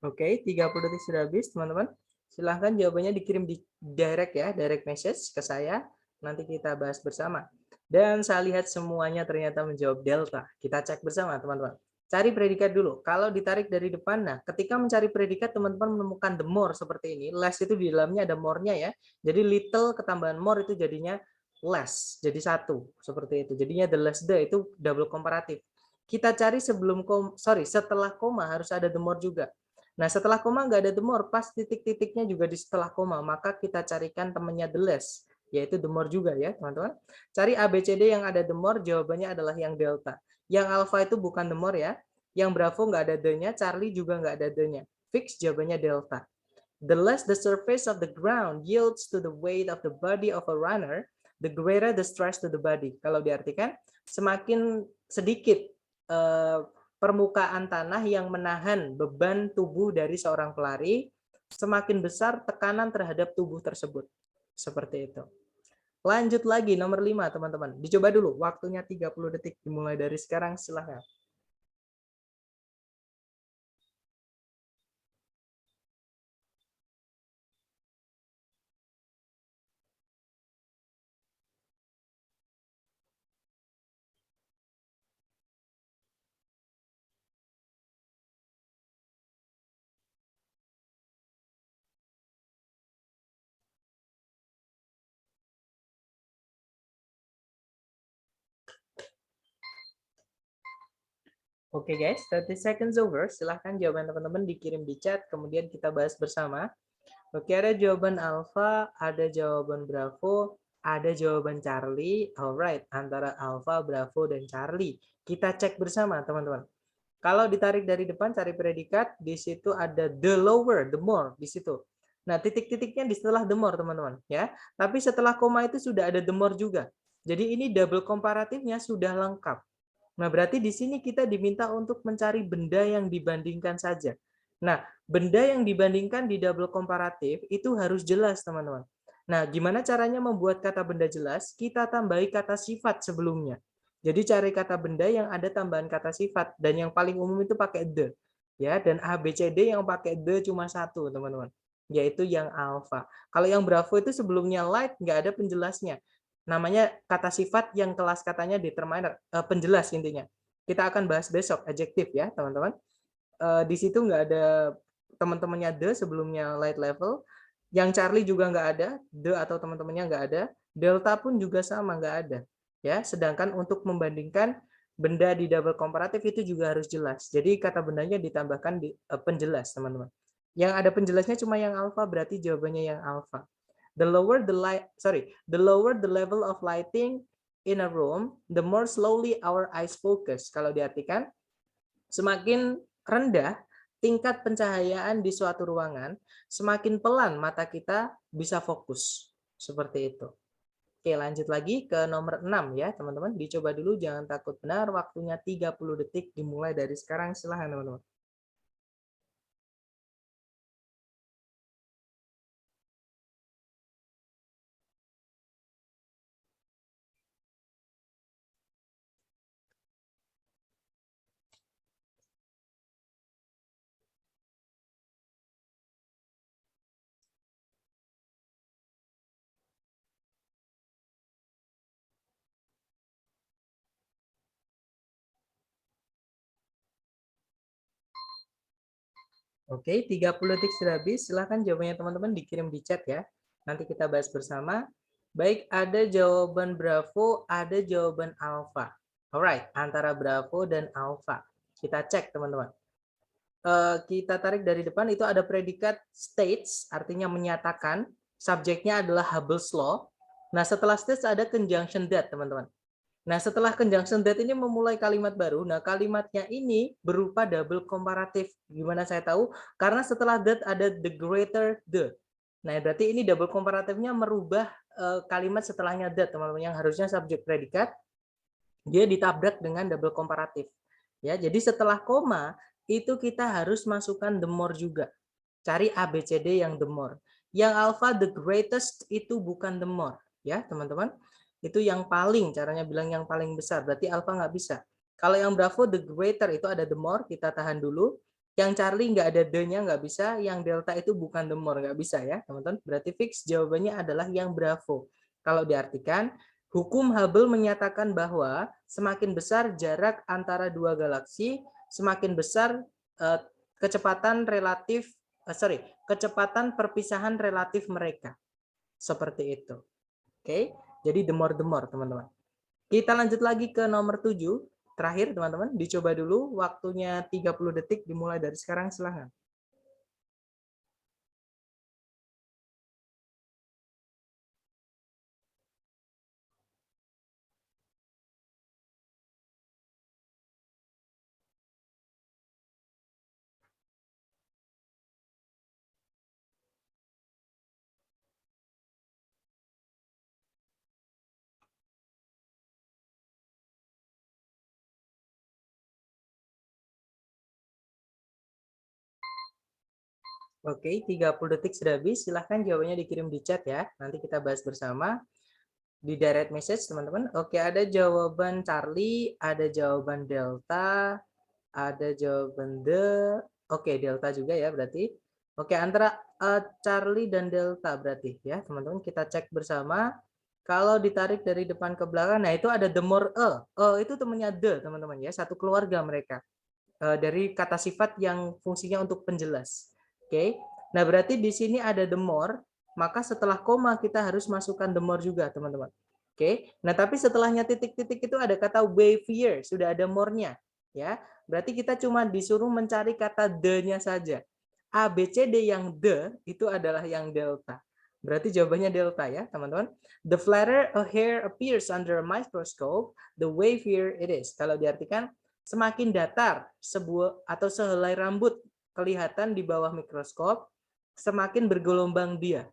Oke, 30 detik sudah habis, teman-teman. Silahkan jawabannya dikirim di direct ya, direct message ke saya. Nanti kita bahas bersama. Dan saya lihat semuanya ternyata menjawab delta. Kita cek bersama, teman-teman. Cari predikat dulu. Kalau ditarik dari depan, nah ketika mencari predikat, teman-teman menemukan the more seperti ini. Less itu di dalamnya ada more-nya ya. Jadi little ketambahan more itu jadinya less, jadi satu. Seperti itu. Jadinya the less the itu double komparatif. Kita cari setelah koma harus ada the more juga. Nah, setelah koma nggak ada the more, pas titik-titiknya juga di setelah koma, maka kita carikan temannya the less, yaitu the more juga ya, teman-teman. Cari ABCD yang ada the more, jawabannya adalah yang delta. Yang alpha itu bukan the more ya, yang bravo nggak ada the-nya, Charlie juga nggak ada the-nya. Fix jawabannya delta. The less the surface of the ground yields to the weight of the body of a runner, the greater the stress to the body. Kalau diartikan, semakin sedikit permukaan tanah yang menahan beban tubuh dari seorang pelari, semakin besar tekanan terhadap tubuh tersebut. Seperti itu. Lanjut lagi, nomor 5, teman-teman. Dicoba dulu, waktunya 30 detik. Dimulai dari sekarang, silahkan. Oke guys, 30 seconds over. Silahkan jawaban teman-teman dikirim di chat, kemudian kita bahas bersama. Oke, ada jawaban Alpha, ada jawaban Bravo, ada jawaban Charlie. Alright, antara Alpha, Bravo, dan Charlie. Kita cek bersama, teman-teman. Kalau ditarik dari depan cari predikat, di situ ada the lower, the more di situ. Nah, titik-titiknya di setelah the more, teman-teman, ya. Tapi setelah koma itu sudah ada the more juga. Jadi ini double komparatifnya sudah lengkap. Nah, berarti di sini kita diminta untuk mencari benda yang dibandingkan saja. Nah, benda yang dibandingkan di double komparatif itu harus jelas, teman-teman. Nah, gimana caranya membuat kata benda jelas? Kita tambahi kata sifat sebelumnya. Jadi cari kata benda yang ada tambahan kata sifat, dan yang paling umum itu pakai the. Ya, dan A, B, C, D yang pakai the cuma satu, teman-teman. Yaitu yang alpha. Kalau yang bravo itu sebelumnya light, nggak ada penjelasnya. Namanya kata sifat yang kelas katanya determiner, penjelas intinya. Kita akan bahas besok, adjektif ya, teman-teman. Di situ nggak ada teman-temannya the sebelumnya light level. Yang Charlie juga nggak ada, the atau teman-temannya nggak ada. Delta pun juga sama, nggak ada. Ya, sedangkan untuk membandingkan benda di double komparatif itu juga harus jelas. Jadi kata bendanya ditambahkan di penjelas, teman-teman. Yang ada penjelasnya cuma yang alpha, berarti jawabannya yang alpha. The lower the level of lighting in a room, the more slowly our eyes focus. Kalau diartikan, semakin rendah tingkat pencahayaan di suatu ruangan, semakin pelan mata kita bisa fokus. Seperti itu. Oke, lanjut lagi ke nomor 6 ya, teman-teman. Dicoba dulu, jangan takut benar. Waktunya 30 detik dimulai dari sekarang. Silahkan, teman-teman. Oke, 30 detik sudah habis. Silahkan jawabannya teman-teman dikirim di chat ya. Nanti kita bahas bersama. Baik, ada jawaban Bravo, ada jawaban Alpha. Alright, antara Bravo dan Alpha. Kita cek teman-teman. Kita tarik dari depan, itu ada predikat states, artinya menyatakan. Subjeknya adalah Hubble's Law. Nah, setelah states ada conjunction that, teman-teman. Nah, setelah conjunction that ini memulai kalimat baru. Nah, kalimatnya ini berupa double komparatif. Gimana saya tahu? Karena setelah that ada the greater the. Nah, berarti ini double komparatifnya merubah kalimat setelahnya that, teman-teman, yang harusnya subjek predikat. Dia ditabrak dengan double komparatif. Ya, jadi setelah koma itu kita harus masukkan the more juga. Cari A, B, C, D yang the more. Yang alpha the greatest itu bukan the more, ya, teman-teman. Itu yang paling, caranya bilang yang paling besar, berarti alpha nggak bisa. Kalau yang bravo the greater itu ada the more, kita tahan dulu. Yang Charlie nggak ada the-nya, nggak bisa. Yang delta itu bukan the more, nggak bisa ya teman-teman. Berarti fix jawabannya adalah yang bravo. Kalau diartikan, hukum Hubble menyatakan bahwa semakin besar jarak antara dua galaksi, semakin besar kecepatan perpisahan relatif mereka. Seperti itu. Oke. Jadi the more, teman-teman. Kita lanjut lagi ke nomor 7. Terakhir, teman-teman. Dicoba dulu. Waktunya 30 detik dimulai dari sekarang. Silahkan. Oke, 30 detik sudah habis. Silahkan jawabannya dikirim di chat ya. Nanti kita bahas bersama di direct message, teman-teman. Oke, ada jawaban Charlie, ada jawaban Delta, ada jawaban The. Oke, Delta juga ya berarti. Oke, antara Charlie dan Delta berarti ya, teman-teman. Kita cek bersama. Kalau ditarik dari depan ke belakang, nah itu ada the more itu temannya the, teman-teman ya. Satu keluarga mereka. Dari kata sifat yang fungsinya untuk penjelas. Oke, nah berarti di sini ada the more, maka setelah koma kita harus masukkan the more juga, teman-teman. Oke, nah tapi setelahnya titik-titik itu ada kata behavior, sudah ada more-nya, ya. Berarti kita cuma disuruh mencari kata the-nya saja. A, B, C, D yang the itu adalah yang delta. Berarti jawabannya delta ya, teman-teman. The flatter a hair appears under a microscope, the wavier it is. Kalau diartikan, semakin datar sebuah atau sehelai rambut kelihatan di bawah mikroskop, semakin bergelombang dia.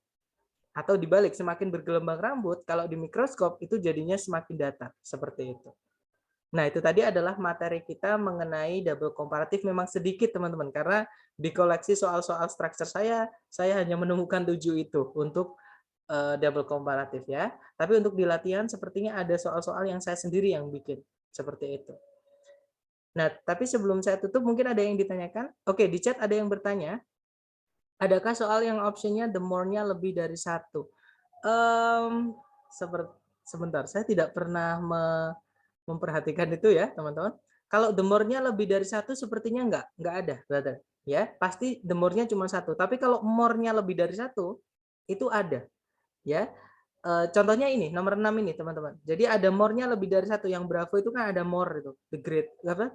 Atau dibalik, semakin bergelombang rambut, kalau di mikroskop itu jadinya semakin datar. Seperti itu. Nah, itu tadi adalah materi kita mengenai double komparatif. Memang sedikit, teman-teman, karena di koleksi soal-soal struktur saya hanya menemukan 7 itu untuk double komparatif ya. Tapi untuk di latihan sepertinya ada soal-soal yang saya sendiri yang bikin. Seperti itu. Nah, tapi sebelum saya tutup, mungkin ada yang ditanyakan. Oke, di chat ada yang bertanya, adakah soal yang optionnya the more-nya lebih dari 1? Sebentar, saya tidak pernah memperhatikan itu ya, teman-teman. Kalau the more-nya lebih dari 1 sepertinya enggak ada, brother. Ya, pasti the more-nya cuma 1. Tapi kalau more-nya lebih dari 1 itu ada. Ya. Contohnya ini, nomor 6 ini, teman-teman. Jadi ada more-nya lebih dari 1. Yang Bravo itu kan ada more itu. The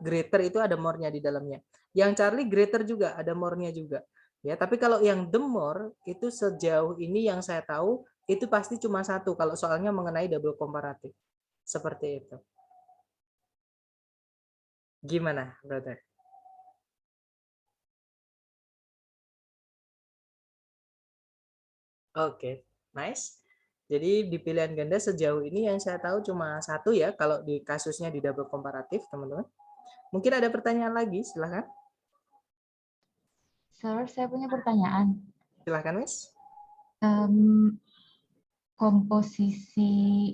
greater itu ada more-nya di dalamnya. Yang Charlie greater juga ada more-nya juga. Ya, tapi kalau yang the more itu sejauh ini yang saya tahu itu pasti cuma 1 kalau soalnya mengenai double komparatif. Seperti itu. Gimana, brother? Oke, nice. Jadi di pilihan ganda sejauh ini yang saya tahu cuma 1 ya, kalau di kasusnya di double komparatif, teman-teman. Mungkin ada pertanyaan lagi, silahkan. Sir, saya punya pertanyaan. Silahkan, Miss. Komposisi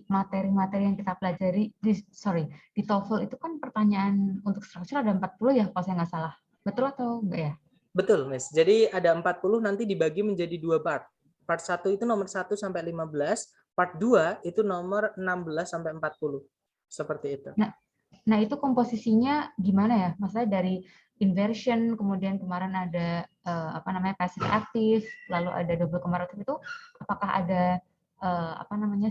materi-materi yang kita pelajari di TOEFL itu kan pertanyaan untuk struktur ada 40 ya, kalau saya nggak salah. Betul atau enggak ya? Betul, Miss. Jadi ada 40 nanti dibagi menjadi 2 part. Part 1 itu nomor 1 sampai 15, part 2 itu nomor 16 sampai 40. Seperti itu. Nah, itu komposisinya gimana ya? Maksudnya dari inversion, kemudian kemarin ada passive aktif, lalu ada double komparatif itu apakah ada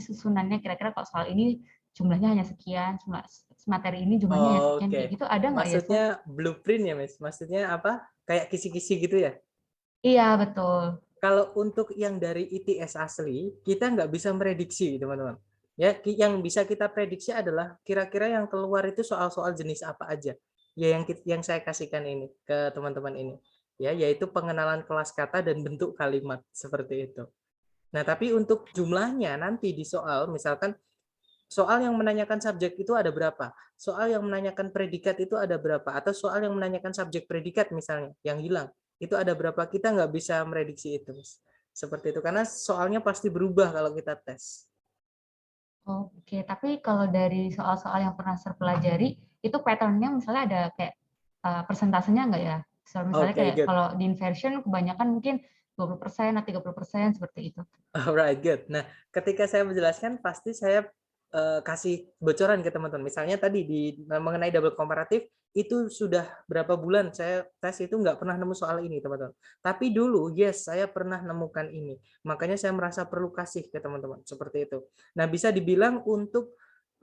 susunannya kira-kira kalau soal ini jumlahnya hanya sekian, materi ini jumlahnya hanya sekian, kayak gitu ada nggak ya? Maksudnya blueprint ya, Miss? Maksudnya apa? Kayak kisi-kisi gitu ya? Iya, betul. Kalau untuk yang dari ITS asli, kita nggak bisa prediksi, teman-teman. Ya, yang bisa kita prediksi adalah kira-kira yang keluar itu soal-soal jenis apa aja. Ya, yang saya kasihkan ini ke teman-teman ini. Ya, yaitu pengenalan kelas kata dan bentuk kalimat seperti itu. Nah, tapi untuk jumlahnya nanti di soal, misalkan soal yang menanyakan subjek itu ada berapa? Soal yang menanyakan predikat itu ada berapa? Atau soal yang menanyakan subjek predikat misalnya, yang hilang, itu ada berapa? Kita nggak bisa prediksi itu. Seperti itu, karena soalnya pasti berubah kalau kita tes. Oke, tapi kalau dari soal-soal yang pernah saya pelajari, itu pattern-nya misalnya ada kayak persentasenya nggak ya? So, misalnya kayak kalau di inversion kebanyakan mungkin 20% atau 30% seperti itu. Alright, good. Nah, ketika saya menjelaskan, pasti saya kasih bocoran ke teman-teman. Misalnya tadi mengenai double komparatif, itu sudah berapa bulan saya tes itu nggak pernah nemu soal ini, teman-teman. Tapi dulu, yes, saya pernah nemukan ini. Makanya saya merasa perlu kasih ke teman-teman. Seperti itu. Nah, bisa dibilang untuk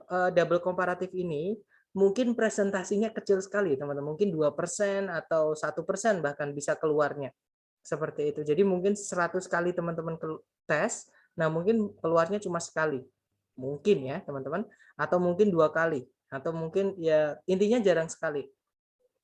double komparatif ini, mungkin presentasinya kecil sekali, teman-teman. Mungkin 2% atau 1% bahkan bisa keluarnya. Seperti itu. Jadi mungkin 100 kali teman-teman tes, nah mungkin keluarnya cuma sekali. Mungkin ya, teman-teman. Atau mungkin 2 kali. Atau mungkin ya intinya jarang sekali.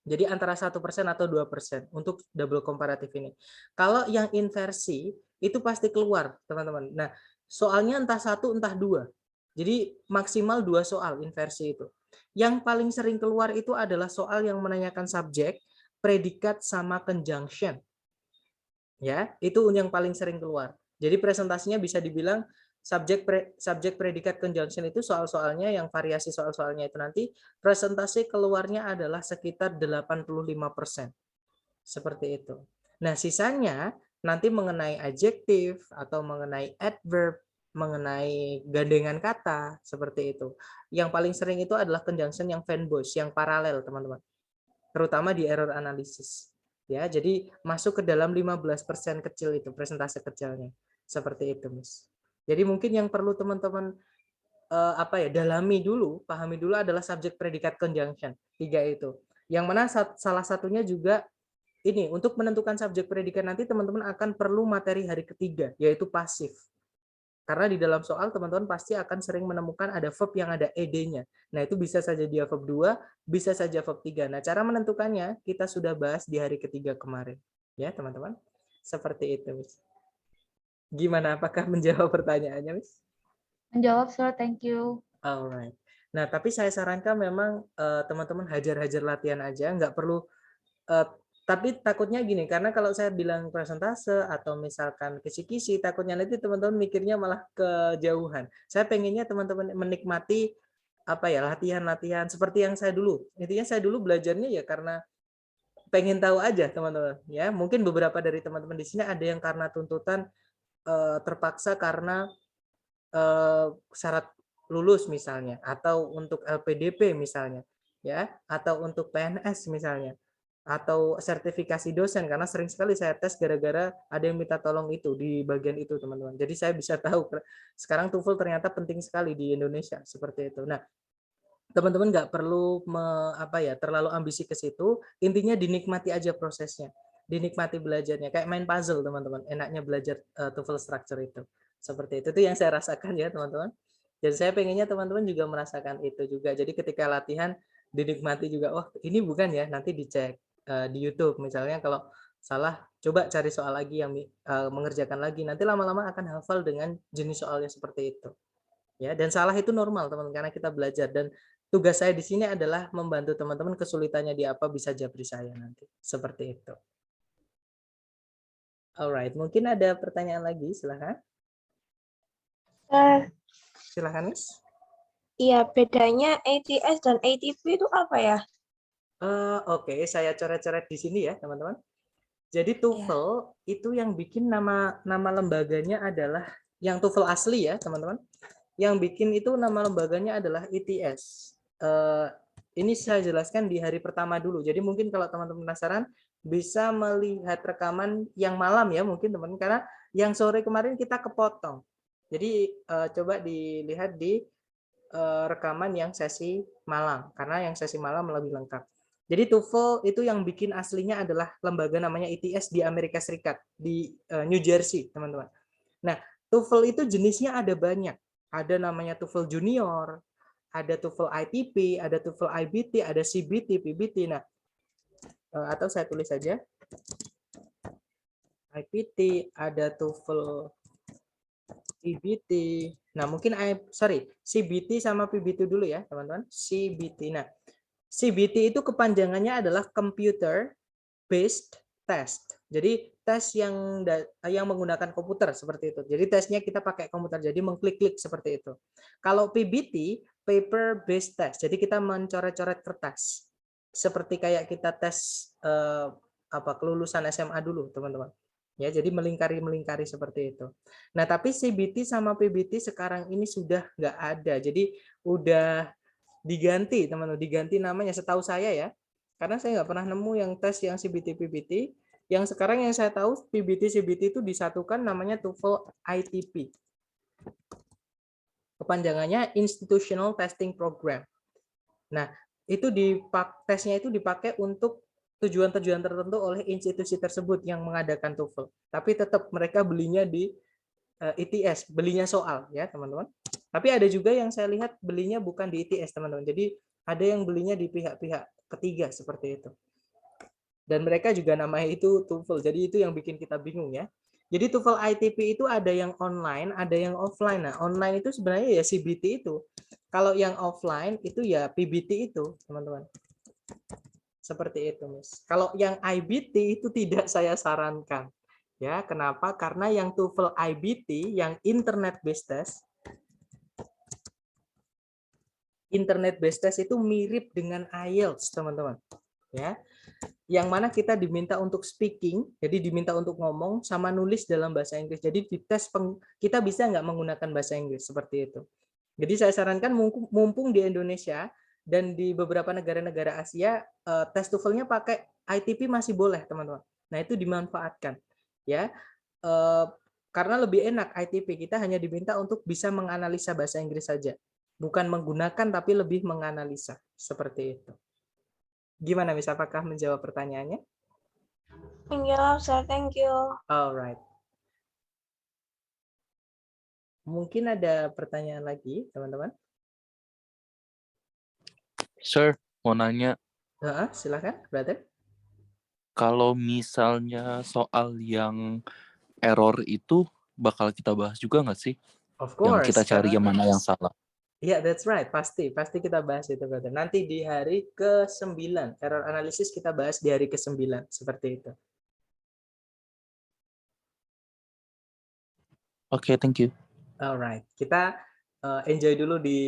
Jadi antara 1% atau 2% untuk double komparatif ini. Kalau yang inversi, itu pasti keluar, teman-teman. Nah, soalnya entah 1, entah 2. Jadi maksimal 2 soal inversi itu. Yang paling sering keluar itu adalah soal yang menanyakan subjek, predikat, sama conjunction. Ya, itu yang paling sering keluar. Jadi presentasinya bisa dibilang subjek predikat conjunction itu soal-soalnya yang variasi soal-soalnya itu nanti presentasi keluarnya adalah sekitar 85%. Seperti itu. Nah, sisanya nanti mengenai adjektif atau mengenai adverb, mengenai gandengan kata seperti itu. Yang paling sering itu adalah conjunction yang fanboys, yang paralel, teman-teman. Terutama di error analysis. Ya, jadi masuk ke dalam 15% kecil itu presentasi kecilnya. Seperti itu, Miss. Jadi mungkin yang perlu teman-teman dalami dulu, pahami dulu adalah subjek predikat conjunction. 3 itu. Yang mana salah satunya juga ini untuk menentukan subjek predikat nanti teman-teman akan perlu materi hari ketiga, yaitu pasif. Karena di dalam soal teman-teman pasti akan sering menemukan ada verb yang ada ed-nya. Nah, itu bisa saja dia verb 2, bisa saja verb 3. Nah, cara menentukannya kita sudah bahas di hari ketiga kemarin. Ya, teman-teman. Seperti itu, Miss. Gimana? Apakah menjawab pertanyaannya, Miss? Menjawab, Sir. Thank you. Alright. Nah, tapi saya sarankan memang teman-teman hajar-hajar latihan aja, nggak perlu. Tapi takutnya gini, karena kalau saya bilang presentase atau misalkan kisi-kisi, takutnya nanti teman-teman mikirnya malah kejauhan. Saya pengennya teman-teman menikmati apa ya, latihan-latihan seperti yang saya dulu. Intinya saya dulu belajarnya ya karena pengen tahu aja, teman-teman. Ya, mungkin beberapa dari teman-teman di sini ada yang karena tuntutan terpaksa karena syarat lulus misalnya, atau untuk LPDP misalnya, ya, atau untuk PNS misalnya, atau sertifikasi dosen, karena sering sekali saya tes gara-gara ada yang minta tolong itu di bagian itu, teman-teman. Jadi saya bisa tahu sekarang TOEFL ternyata penting sekali di Indonesia seperti itu. Nah, teman-teman nggak perlu terlalu ambisi ke situ, intinya dinikmati aja prosesnya, dinikmati belajarnya, kayak main puzzle, teman-teman. Enaknya belajar TOEFL structure itu seperti itu yang saya rasakan ya, teman-teman. Dan saya pengennya teman-teman juga merasakan itu juga. Jadi ketika latihan dinikmati juga. Oh, ini bukan ya, nanti dicek di YouTube misalnya. Kalau salah, coba cari soal lagi yang mengerjakan lagi. Nanti lama-lama akan hafal dengan jenis soalnya seperti itu. Ya, dan salah itu normal, teman-teman, karena kita belajar. Dan tugas saya di sini adalah membantu teman-teman kesulitannya di apa bisa japri saya nanti. Seperti itu. Alright, mungkin ada pertanyaan lagi, silahkan. Silahkan, Miss. Iya, bedanya ATS dan ATP itu apa ya? Oke, saya coret-coret di sini ya, teman-teman. Jadi TOEFL itu yang bikin nama lembaganya adalah yang TOEFL asli ya, teman-teman. Yang bikin itu nama lembaganya adalah ETS. Ini saya jelaskan di hari pertama dulu. Jadi mungkin kalau teman-teman penasaran bisa melihat rekaman yang malam ya, mungkin teman-teman, karena yang sore kemarin kita kepotong. Jadi coba dilihat di rekaman yang sesi malam, karena yang sesi malam lebih lengkap. Jadi TOEFL itu yang bikin aslinya adalah lembaga namanya ETS di Amerika Serikat, di New Jersey, teman-teman. Nah, TOEFL itu jenisnya ada banyak. Ada namanya TOEFL Junior, ada TOEFL ITP, ada TOEFL IBT, ada CBT, PBT. Nah, atau saya tulis saja. IPT, ada TOEFL PBT. Nah, mungkin CBT sama PBT dulu ya, teman-teman. CBT. Nah, CBT itu kepanjangannya adalah Computer Based Test. Jadi tes yang menggunakan komputer seperti itu. Jadi tesnya kita pakai komputer, jadi mengklik-klik seperti itu. Kalau PBT, Paper Based Test. Jadi kita mencoret-coret kertas. Seperti kayak kita tes kelulusan SMA dulu, teman-teman. Ya, jadi melingkari seperti itu. Nah, tapi CBT sama PBT sekarang ini sudah nggak ada. Jadi udah diganti, teman-teman, diganti namanya setahu saya ya. Karena saya nggak pernah nemu yang tes yang CBT PBT. Yang sekarang yang saya tahu PBT CBT itu disatukan namanya TOEFL ITP. Kepanjangannya Institutional Testing Program. Nah, itu tesnya itu dipakai untuk tujuan-tujuan tertentu oleh institusi tersebut yang mengadakan TOEFL. Tapi tetap mereka belinya di ITS, belinya soal ya, teman-teman. Tapi ada juga yang saya lihat belinya bukan di ITS, teman-teman. Jadi ada yang belinya di pihak-pihak ketiga seperti itu. Dan mereka juga namanya itu TOEFL. Jadi itu yang bikin kita bingung ya. Jadi TOEFL ITP itu ada yang online, ada yang offline. Nah, online itu sebenarnya ya CBT itu. Kalau yang offline itu ya PBT itu, teman-teman. Seperti itu, Miss. Kalau yang IBT itu tidak saya sarankan. Ya, kenapa? Karena yang TOEFL IBT, yang internet based test itu mirip dengan IELTS, teman-teman. Ya. Yang mana kita diminta untuk speaking, jadi diminta untuk ngomong sama nulis dalam bahasa Inggris. Jadi di tes kita bisa nggak menggunakan bahasa Inggris seperti itu. Jadi saya sarankan mumpung di Indonesia dan di beberapa negara-negara Asia tes TOEFL-nya pakai ITP masih boleh, teman-teman. Nah, itu dimanfaatkan ya. Karena lebih enak ITP, kita hanya diminta untuk bisa menganalisa bahasa Inggris saja. Bukan menggunakan tapi lebih menganalisa seperti itu. Gimana, Miss? Apakah menjawab pertanyaannya? Enggak, sir. Thank you. Alright. Mungkin ada pertanyaan lagi, teman-teman? Sir, mau nanya, Silakan, brother. kalau misalnya soal yang error itu bakal kita bahas juga nggak sih? Of Yang course. kita cari yang mana yang salah. Iya, that's right. Pasti kita bahas itu, brother. Nanti di hari ke-9, error analysis kita bahas di hari ke-9, seperti itu. Oke, thank you. Alright, kita enjoy dulu di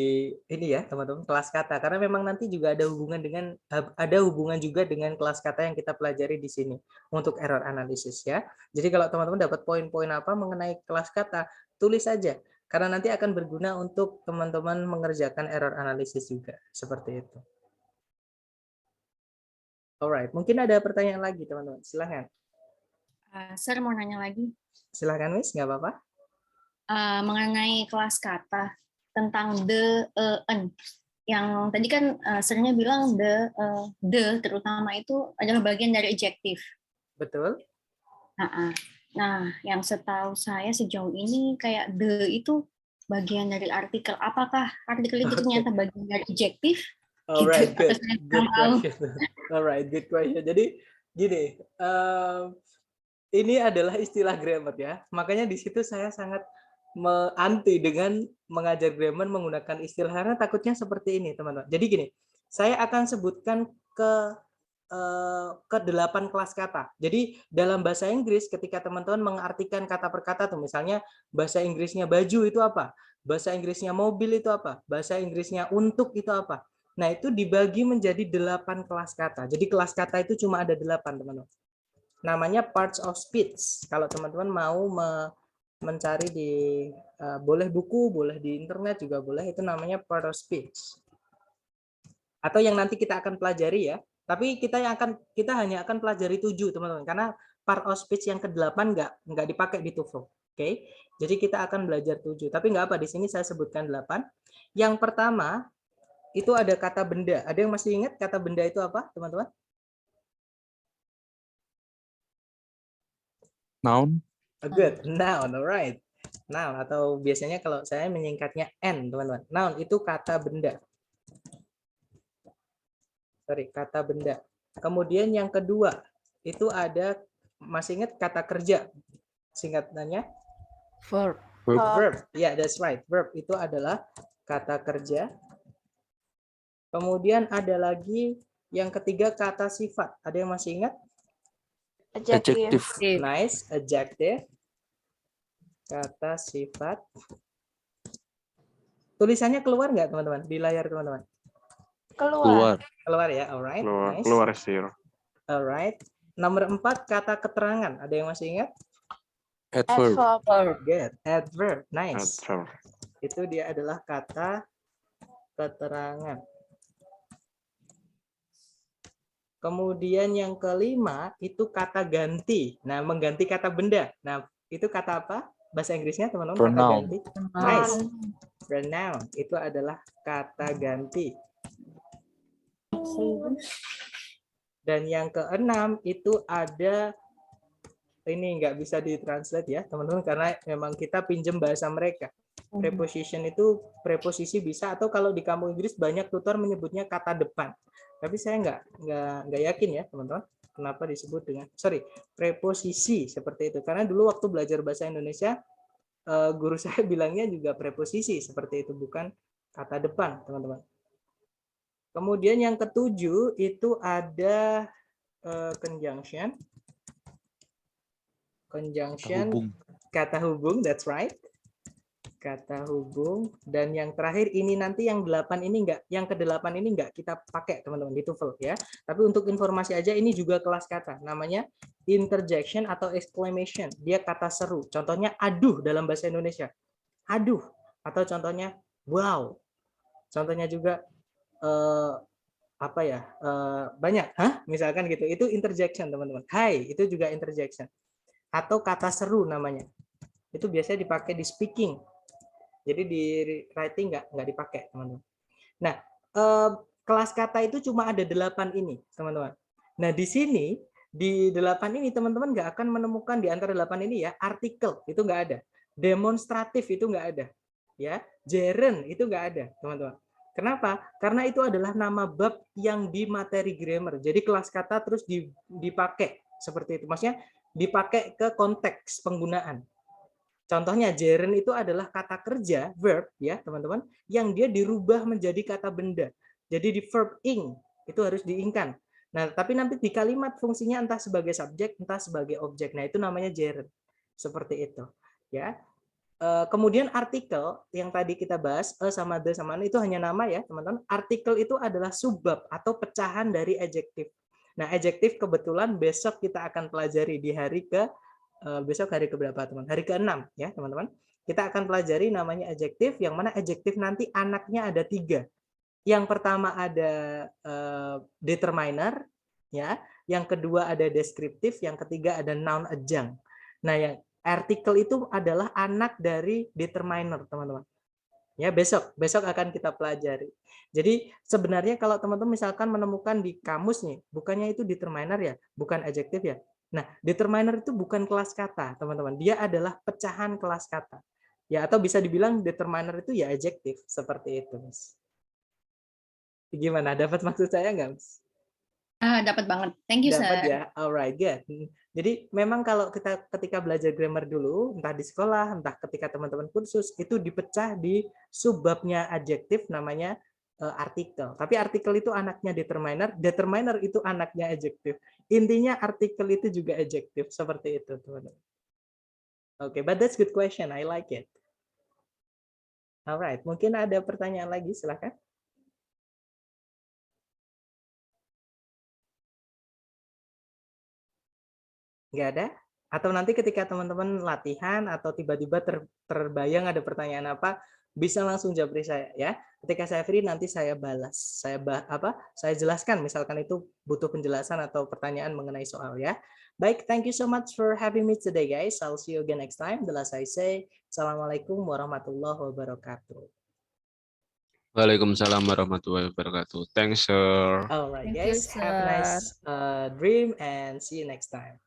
ini ya, teman-teman, kelas kata. Karena memang nanti juga ada hubungan juga dengan kelas kata yang kita pelajari di sini untuk error analysis ya. Jadi kalau teman-teman dapat poin-poin apa mengenai kelas kata, tulis saja. Karena nanti akan berguna untuk teman-teman mengerjakan error analysis juga, seperti itu. Alright, mungkin ada pertanyaan lagi, teman-teman. Silahkan. Sir, mau nanya lagi. Silahkan, Miss, nggak apa-apa. Mengenai kelas kata tentang the, en. Yang tadi kan sirnya bilang the terutama itu adalah bagian dari adjektif. Betul. Nah, yang setahu saya sejauh ini kayak the itu bagian dari artikel. Apakah artikel itu ternyata bagian dari adjektif? Alright, Gitu. good question. Alright, good question. Jadi gini, ini adalah istilah grammar ya. Makanya di situ saya sangat anti dengan mengajar grammar menggunakan istilah karena takutnya seperti ini, teman-teman. Jadi gini, saya akan sebutkan ke 8 kelas kata. Jadi dalam bahasa Inggris ketika teman-teman mengartikan kata per kata tuh misalnya bahasa Inggrisnya baju itu apa? Bahasa Inggrisnya mobil itu apa? Bahasa Inggrisnya untuk itu apa? Nah, itu dibagi menjadi 8 kelas kata. Jadi kelas kata itu cuma ada 8, teman-teman. Namanya parts of speech. Kalau teman-teman mau mencari di boleh buku, boleh di internet juga boleh, itu namanya part of speech. Atau yang nanti kita akan pelajari ya. Tapi kita hanya akan pelajari 7, teman-teman, karena part of speech yang ke-8 nggak dipakai di TOEFL. Oke. Jadi kita akan belajar 7. Tapi nggak apa, di sini saya sebutkan 8. Yang pertama itu ada kata benda. Ada yang masih ingat kata benda itu apa, teman-teman? Noun. Good, noun, alright. Noun atau biasanya kalau saya menyingkatnya N, teman-teman. Noun itu kata benda. Kata benda. Kemudian yang kedua itu ada, masih ingat kata kerja? Singkatannya? Verb. Verb. Ya, yeah, that's right. Verb itu adalah kata kerja. Kemudian ada lagi yang ketiga kata sifat. Ada yang masih ingat? Adjective. Nice, adjective. Kata sifat. Tulisannya keluar nggak, teman-teman? Di layar, teman-teman? Keluar ya, alright. Nice. Keluar sih. Alright. Nomor 4 kata keterangan. Ada yang masih ingat? Adverb. Good. Adverb. Nice. Adverb. Itu dia adalah kata keterangan. Kemudian yang kelima itu kata ganti. Nah, mengganti kata benda. Nah, itu kata apa? Bahasa Inggrisnya, teman-teman, kata ganti. Nice. Pronoun. Itu adalah kata ganti. Dan yang keenam itu ada, ini nggak bisa ditranslate ya, teman-teman, karena memang kita pinjam bahasa mereka. Preposition itu preposisi bisa, atau kalau di kamus Inggris banyak tutor menyebutnya kata depan. Tapi saya nggak yakin ya, teman-teman, kenapa disebut dengan preposisi seperti itu. Karena dulu waktu belajar bahasa Indonesia, guru saya bilangnya juga preposisi seperti itu, bukan kata depan, teman-teman. Kemudian yang ketujuh itu ada conjunction. Conjunction, kata hubung, that's right. Kata hubung. Dan yang terakhir ini nanti yang 8 ini enggak, yang ke-8 ini enggak kita pakai, teman-teman, di TOEFL ya. Tapi untuk informasi aja, ini juga kelas kata. Namanya interjection atau exclamation. Dia kata seru. Contohnya aduh dalam bahasa Indonesia. Aduh. Atau contohnya wow. Contohnya juga banyak, misalkan gitu. Itu interjection, teman-teman. Hai, itu juga interjection. Atau kata seru namanya. Itu biasanya dipakai di speaking. Jadi di writing nggak dipakai, teman-teman. Nah, kelas kata itu cuma ada 8 ini, teman-teman. Nah, di sini Di 8 ini teman-teman nggak akan menemukan di antara 8 ini ya artikel, itu nggak ada. Demonstratif itu nggak ada. Ya, gerund itu nggak ada, teman-teman. Kenapa? Karena itu adalah nama bab yang di materi grammar. Jadi kelas kata terus dipakai seperti itu. Maksudnya dipakai ke konteks penggunaan. Contohnya gerund itu adalah kata kerja, verb ya, teman-teman, yang dia dirubah menjadi kata benda. Jadi di verb ing itu harus diingkan. Nah, tapi nanti di kalimat fungsinya entah sebagai subjek, entah sebagai objek. Nah, itu namanya gerund. Seperti itu, ya. Kemudian artikel yang tadi kita bahas sama the sama itu hanya nama ya, teman-teman. Artikel itu adalah subbab atau pecahan dari adjektif. Nah, adjektif kebetulan besok kita akan pelajari di hari besok hari keberapa, teman? Hari ke-6 ya, teman-teman. Kita akan pelajari namanya adjektif, yang mana adjektif nanti anaknya ada 3. Yang pertama ada determiner, ya. Yang kedua ada deskriptif, yang ketiga ada noun adjunct. Nah, yang artikel itu adalah anak dari determiner, teman-teman. Ya, besok akan kita pelajari. Jadi sebenarnya kalau teman-teman misalkan menemukan di kamus nih, bukannya itu determiner ya, bukan adjektif ya. Nah, determiner itu bukan kelas kata, teman-teman. Dia adalah pecahan kelas kata. Ya, atau bisa dibilang determiner itu ya adjektif, seperti itu, Mas. Gimana? Dapat maksud saya nggak, Mas? Dapat banget. Thank you, Dapat Sir. ya? Alright, good. Jadi memang kalau kita ketika belajar grammar dulu, entah di sekolah, entah ketika teman-teman kursus, itu dipecah di subbabnya adjektif namanya artikel. Tapi artikel itu anaknya determiner itu anaknya adjektif. Intinya artikel itu juga adjektif, seperti itu, teman-teman. Oke, but that's good question. I like it. Alright, mungkin ada pertanyaan lagi, silakan. Nggak ada? Atau nanti ketika teman-teman latihan atau tiba-tiba terbayang ada pertanyaan apa, bisa langsung japri saya ya. Ketika saya free nanti saya balas. Saya jelaskan misalkan itu butuh penjelasan atau pertanyaan mengenai soal ya. Baik, thank you so much for having me today guys. I'll see you again next time. The last I say, Assalamualaikum warahmatullahi wabarakatuh. Waalaikumsalam warahmatullahi wabarakatuh. Thanks, sir. Alright Thank you, guys, have a nice dream and see you next time.